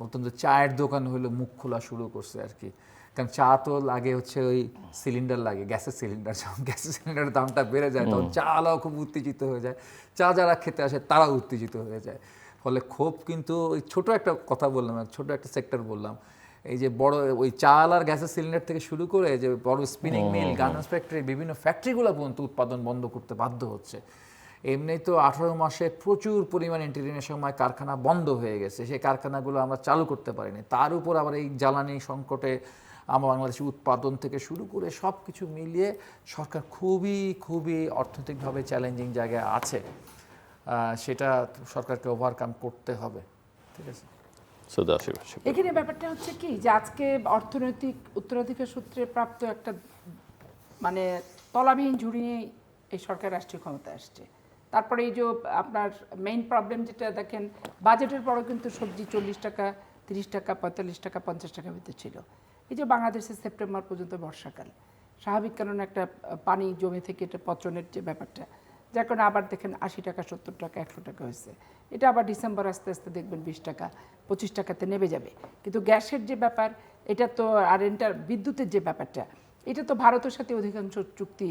অত্যন্ত চায়ের দোকান হলো মুখ খোলা শুরু করছে আর কি। কারণ চা তো লাগে হচ্ছে ওই সিলিন্ডার লাগে, গ্যাসের সিলিন্ডার, যখন গ্যাসের সিলিন্ডারের দামটা বেড়ে যায় তখন চালাও খুব উত্তেজিত হয়ে যায়, চা যারা খেতে আসে তারা উত্তেজিত হয়ে যায়। ফলে ক্ষোভ কিন্তু ওই ছোট একটা কথা বললাম, ছোট একটা সেক্টর বললাম, এই যে বড় ওই চাল আর গ্যাসের সিলিন্ডার থেকে শুরু করে যে বড় স্পিনিং মিল, গার্মেন্টস ফ্যাক্টরি, বিভিন্ন ফ্যাক্টরিগুলো পর্যন্ত উৎপাদন বন্ধ করতে বাধ্য হচ্ছে। এমনি তো 18 মাসে প্রচুর পরিমাণ ইন্টারিমের সময় কারখানা বন্ধ হয়ে গেছে, সেই কারখানাগুলো আমরা চালু করতে পারিনি। তার উপর আবার এই জ্বালানি সংকটে আমার বাংলাদেশের উৎপাদন থেকে শুরু করে সব কিছু মিলিয়ে সরকার খুবই অর্থনৈতিকভাবে চ্যালেঞ্জিং জায়গায় আছে। সেটা সরকারকে ওভারকাম করতে হবে। ঠিক আছে, সৌদি আরব। এখানে ব্যাপারটা হচ্ছে কি যে আজকে অর্থনৈতিক উত্তরাধিকার সূত্রে প্রাপ্ত একটা মানে তলাবিহীন ঝুড়ি নিয়ে এই সরকার রাষ্ট্রীয় ক্ষমতায় আসছে। তারপরে এই যে আপনার মেইন প্রবলেম যেটা দেখেন, বাজেটের পরও কিন্তু সবজি 40 টাকা, 30 টাকা, 45 টাকা, 50 টাকার ভিতরে ছিল। এই যে বাংলাদেশে সেপ্টেম্বর পর্যন্ত বর্ষাকাল, স্বাভাবিক কারণে একটা পানি জমে থেকে এটা পচনের যে ব্যাপারটা, যার কারণে আবার দেখেন 80 টাকা, 70 টাকা, 100 টাকা হয়েছে। এটা আবার ডিসেম্বর আস্তে আস্তে দেখবেন 20 টাকা, 25 টাকাতে নেমে যাবে। কিন্তু গ্যাসের যে ব্যাপার, এটা তো আর বিদ্যুতের যে ব্যাপারটা, এটা তো ভারতের সাথে অধিকাংশ চুক্তি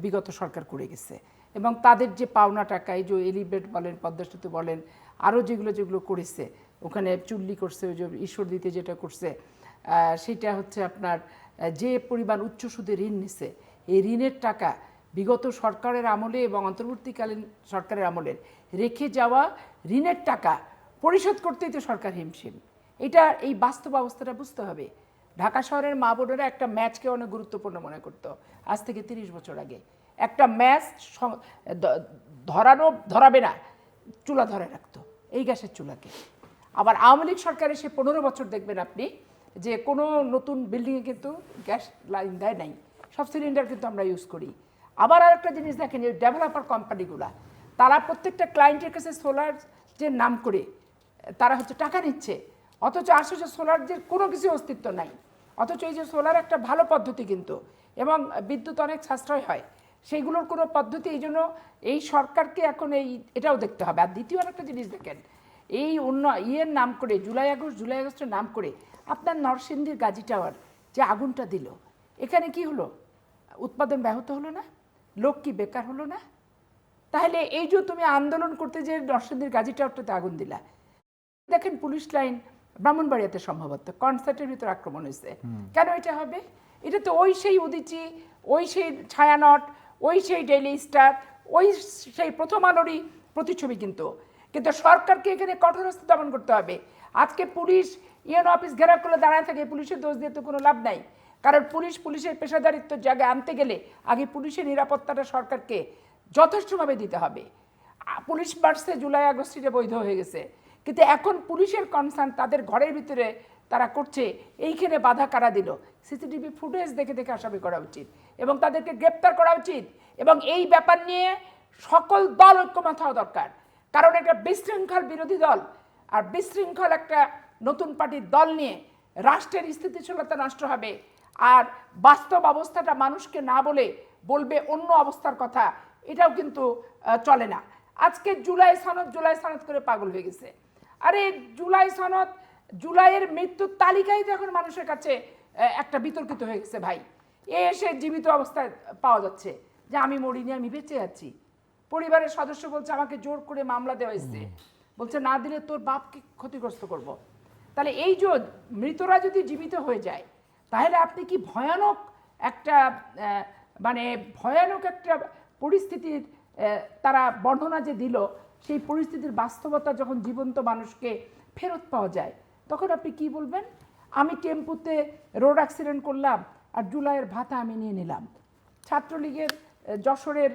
বিগত সরকার করে গেছে। এবং তাদের যে পাওনা টাকা, এই যে এলিভেট বলেন, পদ্মা সেতু বলেন, আরও যেগুলো করেছে, ওখানে চুল্লি করছে, ওই যে ঈশ্বরদীতে যেটা করছে, সেটা হচ্ছে আপনার যে পরিমাণ উচ্চ সুদে ঋণ নিছে, এই ঋণের টাকা বিগত সরকারের আমলে এবং অন্তর্বর্তীকালীন সরকারের আমলের রেখে যাওয়া ঋণের টাকা পরিশোধ করতেই তো সরকার হিমশিম। এটা এই বাস্তব অবস্থাটা বুঝতে হবে। ঢাকা শহরের মা বোনেরা একটা ম্যাচকে অনেক গুরুত্বপূর্ণ মনে করতো আজ থেকে 30 বছর আগে। একটা ম্যাচ ধরাবে না, চুলা ধরে রাখতো, এই গ্যাসের চুলাকে। আবার আওয়ামী লীগ সরকারে সে 15 বছর দেখবেন আপনি যে কোনো নতুন বিল্ডিংয়ে কিন্তু গ্যাস লাইন দেয় নাই, সব সিলিন্ডার কিন্তু আমরা ইউজ করি। আবার আরেকটা জিনিস দেখেন, যে ডেভেলপার কোম্পানিগুলা, তারা প্রত্যেকটা ক্লায়েন্টের কাছে সোলার যে নাম করে তারা হচ্ছে টাকা নিচ্ছে, অথচ আসলে সোলার যে কোনো কিছু অস্তিত্ব নাই। অথচ এই যে সোলার একটা ভালো পদ্ধতি কিন্তু, এবং বিদ্যুৎ অনেক সাশ্রয় হয়, সেইগুলোর কোনো পদ্ধতি। এই জন্য এই সরকারকে এখন এটাও দেখতে হবে। আর দ্বিতীয় আরেকটা জিনিস দেখেন, এই ইয়ের নাম করে জুলাই আগস্টের নাম করে আপনার নরসিংদীর গাজী টাওয়ার যে আগুনটা দিল, এখানে কি হলো? উৎপাদন ব্যাহত হলো না? লোক কি বেকার হলো না? তাহলে এই যে তুমি আন্দোলন করতে যে নরসিংদীর গাজী টাওয়ারটাতে আগুন দিলা, দেখেন পুলিশ লাইন ব্রাহ্মণবাড়িয়াতে সম্ভবত কনসার্টের ভিতর আক্রমণ হয়েছে, কেন এটা হবে? এটা তো ওই সেই উদীচী, ওই সেই ছায়ানট, ওই সেই ডেইলি স্টার, ওই সেই প্রথম আলোরই প্রতিচ্ছবি। কিন্তু সরকারকে এখানে কঠোরস্থ দমন করতে হবে। আজকে পুলিশ ইউএন অফিস ঘেরাও করলে দাঁড়ায় থাকে, পুলিশের দোষ দিয়ে তো কোনো লাভ নাই। কারণ পুলিশের পেশাদারিত্ব জায়গায় আনতে গেলে আগে পুলিশের নিরাপত্তাটা সরকারকে যথেষ্টভাবে দিতে হবে। পুলিশ মার্চে জুলাই আগস্টে বৈধ হয়ে গেছে, কিন্তু এখন পুলিশের কনসার্ন তাদের ঘরের ভিতরে তারা করছে, এইখানে বাধা কারা দিল? সিসিটিভি ফুটেজ দেখে দেখে আসামি করা উচিত এবং তাদেরকে গ্রেপ্তার করা উচিত। এবং এই ব্যাপার নিয়ে সকল দল ঐক্যমত হওয়া দরকার। কারণ একটা বিশৃঙ্খল বিরোধী দল আর বিশৃঙ্খল একটা নতুন পার্টির দল নিয়ে রাষ্ট্রের স্থিতিশীলতা নষ্ট হবে। আর বাস্তব অবস্থাটা মানুষকে না বলবে অন্য অবস্থার কথা, এটাও কিন্তু চলে না। আজকে জুলাই সনদ করে পাগল হয়ে গেছে। আরে জুলাই সনদ, জুলাইয়ের মৃত্যুর তালিকাই তো এখন মানুষের কাছে একটা বিতর্কিত হয়ে গেছে ভাই। এসে জীবিত অবস্থায় পাওয়া যাচ্ছে যে আমি মরিনি, আমি বেঁচে আছি। পরিবারের সদস্য বলছে আমাকে জোর করে মামলা দেওয়া হয়েছে, বলছে না দিলে তোর বাপকে ক্ষতিগ্রস্ত করব। তাহলে এই যে মৃতরা যদি জীবিত হয়ে যায়, তাহলে আপনি কি ভয়ানক একটা পরিস্থিতির তারা বর্ণনা যে দিল, সেই পরিস্থিতির বাস্তবতা যখন জীবন্ত মানুষকে ফেরত পাওয়া যায়, তখন আপনি কি বলবেন? আমি টেম্পুতে রোড অ্যাক্সিডেন্ট করলাম আর জুলাইয়ের ভাতা আমি নিয়ে নিলাম। ছাত্রলীগের যশোরের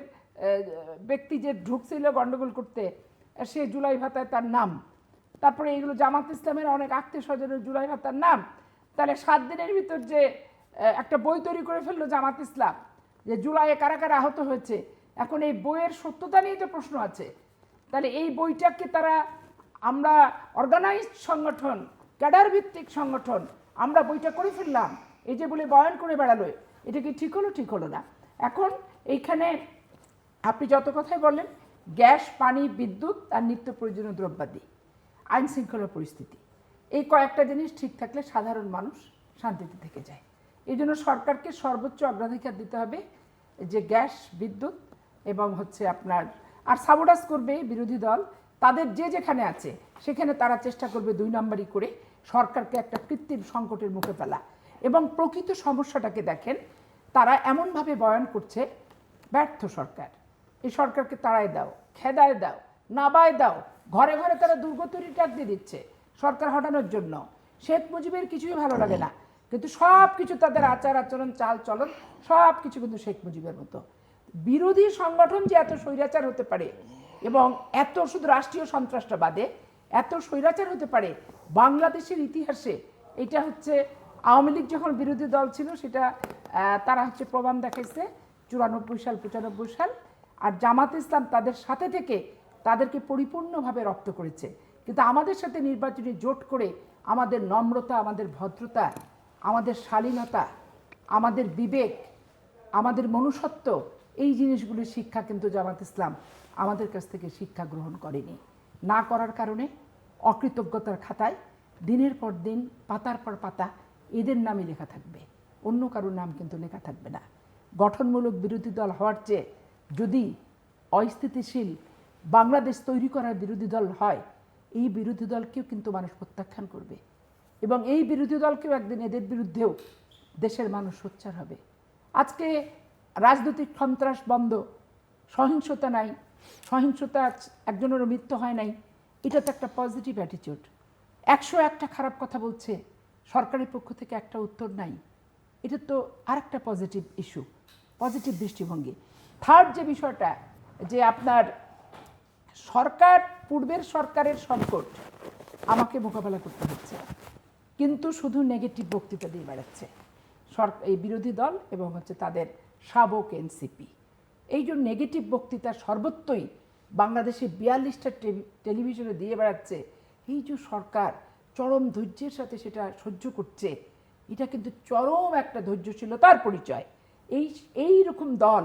ব্যক্তি যে ঢুকছিল গণ্ডগোল করতে, সে জুলাই ভাতায় তার নাম। তারপরে এগুলো জামাত ইসলামের অনেক আত্মীয় স্বজনের জুলাই ভাতার নাম। তাহলে 7 দিনের ভিতর যে একটা বই তৈরি করে ফেললো জামাত ইসলাম যে জুলাইয়ে কারা কারা আহত হয়েছে, এখন এই বইয়ের সত্যতা নিয়ে তো প্রশ্ন আছে। তাহলে এই বইটাকে আমরা অর্গানাইজড সংগঠন, ক্যাডার ভিত্তিক সংগঠন, আমরা বইটা করে ফেললাম, এই যে বলে বয়ান করে বেড়ালো, এটা কি ঠিক হলো? ঠিক হলো না। এখন এইখানে আপনি যত কথাই বললেন, গ্যাস, পানি, বিদ্যুৎ আর নিত্য প্রয়োজনীয় দ্রব্যাদি, আইন শৃঙ্খলা পরিস্থিতি, এই কয়েকটা জিনিস ঠিক থাকলে সাধারণ মানুষ শান্তিতে থেকে যায়। এই জন্য সরকারকে সর্বোচ্চ অগ্রাধিকার দিতে হবে যে গ্যাস, বিদ্যুৎ এবং আপনার আর সাবোটাস করবে বিরোধী দল, তাদের যেখানে আছে সেখানে তারা চেষ্টা করবে 2 নম্বরই করে সরকারকে একটা কৃত্রিম সংকটের মুখে ফেলা। এবং প্রকৃত সমস্যাটাকে দেখেন, তারা এমনভাবে বয়ান করছে ব্যর্থ সরকার, এই সরকারকে তাড়ায় দাও, খেদায় দাও, নাবায় দাও, ঘরে ঘরে তারা দুর্গতরি ট্যাগ দিয়ে দিচ্ছে সরকার হটানোর জন্য। শেখ মুজিবের কিছুই ভালো লাগে না, কিন্তু সব কিছু তাদের আচার আচরণ, চাল চলন সব কিছু কিন্তু শেখ মুজিবের মতো। বিরোধী সংগঠন যে এত স্বৈরাচার হতে পারে এবং এত শুধু রাষ্ট্রীয় সন্ত্রাসটা বাদে এত স্বৈরাচার হতে পারে বাংলাদেশের ইতিহাসে? এটা হচ্ছে আওয়ামী লীগ যখন বিরোধী দল ছিল সেটা তারা হচ্ছে প্রমাণ দেখাইছে 94 সাল 95 সাল, আর জামাত ইসলাম তাদের সাথে থেকে তাদেরকে পরিপূর্ণভাবে রপ্ত করেছে। কিন্তু আমাদের সাথে নির্বাচনী জোট করে আমাদের নম্রতা, আমাদের ভদ্রতা, আমাদের শালীনতা, আমাদের বিবেক, আমাদের মনুষ্যত্ব, এই জিনিসগুলির শিক্ষা কিন্তু জামাত ইসলাম আমাদের কাছ থেকে শিক্ষা গ্রহণ করেনি। না করার কারণে অকৃতজ্ঞতার খাতায় দিনের পর দিন, পাতার পর পাতা এদের নামই লেখা থাকবে, অন্য কারোর নাম কিন্তু লেখা থাকবে না। গঠনমূলক বিরোধী দল হওয়ার চেয়ে যদি অস্থিতিশীল বাংলাদেশ তৈরি করার বিরোধী দল হয়, এই বিরোধী দলকেও কিন্তু মানুষ প্রত্যাখ্যান করবে এবং এই বিরোধী দলকেও একদিন এদের বিরুদ্ধেও দেশের মানুষ সোচ্চার হবে। আজকে রাজনৈতিক সন্ত্রাস বন্ধ, সহিংসতা নাই, সহিংসতা একজনেরও মৃত্যু হয় নাই, এটা তো একটা পজিটিভ অ্যাটিটিউড। 101টা খারাপ কথা বলছে, সরকারের পক্ষ থেকে একটা উত্তর নাই, এটা তো আরেকটা পজিটিভ ইস্যু, পজিটিভ দৃষ্টিভঙ্গি। থার্ড যে বিষয়টা, যে আপনার সরকার, পূর্বের সরকারের সংকট আমাকে মোকাবেলা করতে হচ্ছে, কিন্তু শুধু নেগেটিভ বক্তৃতা দিয়ে বেড়াচ্ছে এই বিরোধী দল এবং হচ্ছে তাদের শাবক এনসিপি। এই যে নেগেটিভ বক্তৃতা সর্বত্রই বাংলাদেশে 42টা টেলিভিশনে দিয়ে বেড়াচ্ছে, এই যে সরকার চরম ধৈর্যের সাথে সেটা সহ্য করছে, এটা কিন্তু চরম একটা ধৈর্যশীলতার পরিচয়। এইরকম দল,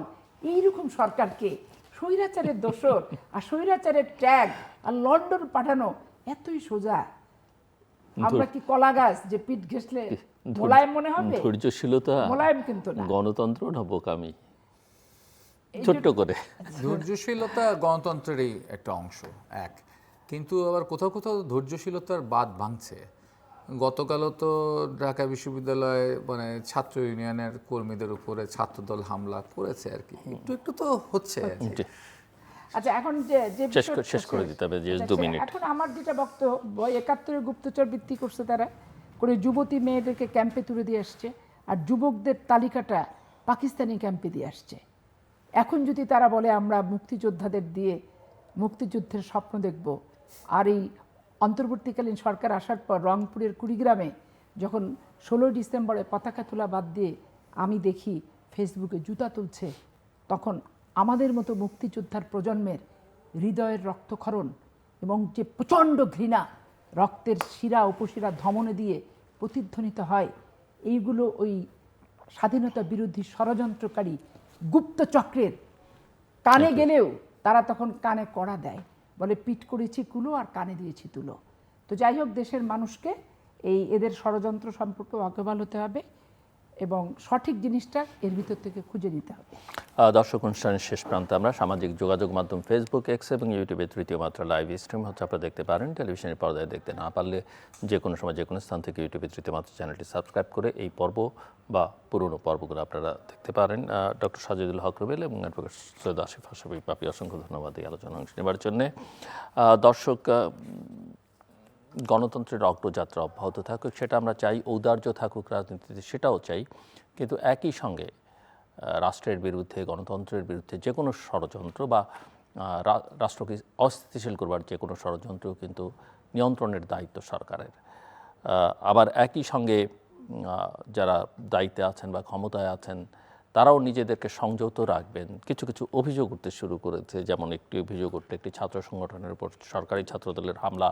এইরকম সরকারকে স্বৈরাচারের দোষর আর স্বৈরাচারের ট্যাগ আর লন্ডন পাঠানো এতই সোজা? আমরা কি কলা গাছ যে পিঠ ঘেঁষলে মোলায়েম মনে হবে? ধৈর্যশীলতা মোলায়েম কিন্তু না। গণতন্ত্র না বোকামি? ছোট্ট করে, ধৈর্যশীলতা গণতন্ত্রেরই একটা অংশ এক, কিন্তু আবার কোথাও কোথাও ধৈর্যশীলতার বাঁধ ভাঙছে। গতকালও তো ঢাকা বিশ্ববিদ্যালয়ে মানে ছাত্র ইউনিয়নের কর্মীদের উপরে ছাত্রদল হামলা করেছে আর কি, একটু একটু তো হচ্ছে আর কি। আচ্ছা, এখন যে শেষ করে দিতে হবে, যে 2 মিনিট। এখন আমার যেটা বক্তব্য, 71-এর গুপ্তচর বৃত্তি করছে তারা, করে যুবতী মেয়েদেরকে ক্যাম্পে তুলে দিয়ে আসছে, আর যুবকদের তালিকাটা পাকিস্তানি ক্যাম্পে দিয়ে আসছে। এখন যদি তারা বলে আমরা মুক্তিযোদ্ধাদের দিয়ে মুক্তিযুদ্ধের স্বপ্ন দেখব, আর এই অন্তর্বর্তীকালীন সরকার আসার পর রংপুরের কুড়িগ্রামে যখন 16 ডিসেম্বরে পতাকা তোলা বাদ দিয়ে আমি দেখি ফেসবুকে জুতা তুলছে, তখন আমাদের মতো মুক্তিযোদ্ধার প্রজন্মের হৃদয়ের রক্তক্ষরণ এবং যে প্রচণ্ড ঘৃণা রক্তের শিরা উপশিরা ধমনে দিয়ে প্রতিধ্বনিত হয়, এইগুলো ওই স্বাধীনতা বিরোধী ষড়যন্ত্রকারী গুপ্তচক্রের কানে গেলেও তারা তখন কানে কড়া দেয়, বলে পিঠ করেছি কুলো আর কানে দিয়েছি তুলো। তো যাই হোক, দেশের মানুষকে এদের ষড়যন্ত্র সম্পর্কে ওয়াকিবহাল হতে হবে এবং সঠিক জিনিসটা এর ভিতর থেকে খুঁজে নিতে হবে। দর্শক, অনুষ্ঠানের শেষ প্রান্তে আমরা সামাজিক যোগাযোগ মাধ্যম ফেসবুক, এক্স এবং ইউটিউবে তৃতীয় মাত্রা লাইভ স্ট্রিম হচ্ছে, আপনারা দেখতে পারেন। টেলিভিশনের পর্দায় দেখতে না পারলে যে কোনো সময় যে কোনো স্থান থেকে ইউটিউবে তৃতীয় মাত্রা চ্যানেলটি সাবস্ক্রাইব করে এই পর্ব বা পুরনো পর্বগুলো আপনারা দেখতে পারেন। ডক্টর সাজিদুল হক রুবেল এবং অ্যাডভোকেট সৈয়দ আসিফ হাশমি পাপি, অসংখ্য ধন্যবাদ এই আলোচনা অংশ নেবার জন্যে। দর্শক, গণতন্ত্রের অগ্রযাত্রা অব্যাহত থাকুক, সেটা আমরা চাই। ঔদার্য থাকুক রাজনীতিতে, সেটাও চাই। কিন্তু একই সঙ্গে রাষ্ট্রের বিরুদ্ধে, গণতন্ত্রের বিরুদ্ধে যে কোনো ষড়যন্ত্র বা রাষ্ট্রকে অস্থিতিশীল করবার যে কোনো ষড়যন্ত্র কিন্তু নিয়ন্ত্রণের দায়িত্ব সরকারের। আবার একই সঙ্গে যারা দায়িত্বে আছেন বা ক্ষমতায় আছেন তারাও নিজেদেরকে সংযত রাখবেন। কিছু কিছু অভিযোগ উঠতে শুরু করেছে, যেমন একটি অভিযোগ উঠল একটি ছাত্র সংগঠনের উপর সরকারি ছাত্রদলের হামলা,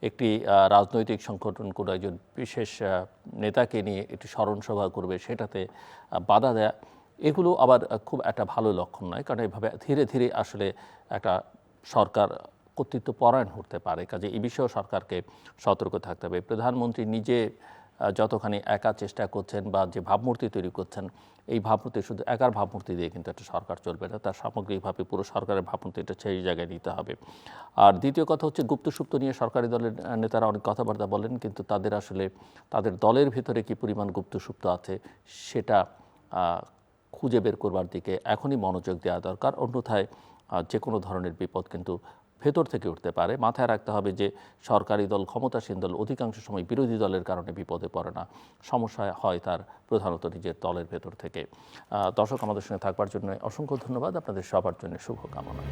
একটি রাজনৈতিক সংগঠন কোনো একজন বিশেষ নেতাকে নিয়ে একটি স্মরণসভা করবে, সেটাতে বাধা দেয়া। এগুলো আবার খুব একটা ভালো লক্ষণ নয়, কারণ এভাবে ধীরে ধীরে আসলে একটা সরকার কর্তৃত্ব পরায়ণ হতে পারে। কাজে এই বিষয়েও সরকারকে সতর্ক থাকতে হবে। প্রধানমন্ত্রী নিজে যতখানি একা চেষ্টা করছেন বা যে ভাবমূর্তি তৈরি করছেন, এই ভাবমূর্তি শুধু একার ভাবমূর্তি দিয়ে কিন্তু একটা সরকার চলবে না, তার সামগ্রিকভাবে পুরো সরকারের ভাবমূর্তিটা সেই জায়গায় নিতে হবে। আর দ্বিতীয় কথা হচ্ছে, গুপ্তসুপ্ত নিয়ে সরকারি দলের নেতারা অনেক কথাবার্তা বলেন, কিন্তু তাদের আসলে তাদের দলের ভিতরে কি পরিমাণ গুপ্তসুপ্ত আছে সেটা খুঁজে বের করবার দিকে এখনই মনোযোগ দেওয়া দরকার। অন্যথায় যে কোনো ধরনের বিপদ কিন্তু ভেতর থেকে উঠতে পারে। মাথায় রাখতে হবে যে সরকারি দল, ক্ষমতাসীন দল অধিকাংশ সময় বিরোধী দলের কারণে বিপদে পড়ে না, সমস্যা হয় তার প্রধানত নিজের দলের ভেতর থেকে। দর্শক, আমাদের সঙ্গে থাকবার জন্য অসংখ্য ধন্যবাদ। আপনাদের সবার জন্য শুভকামনা।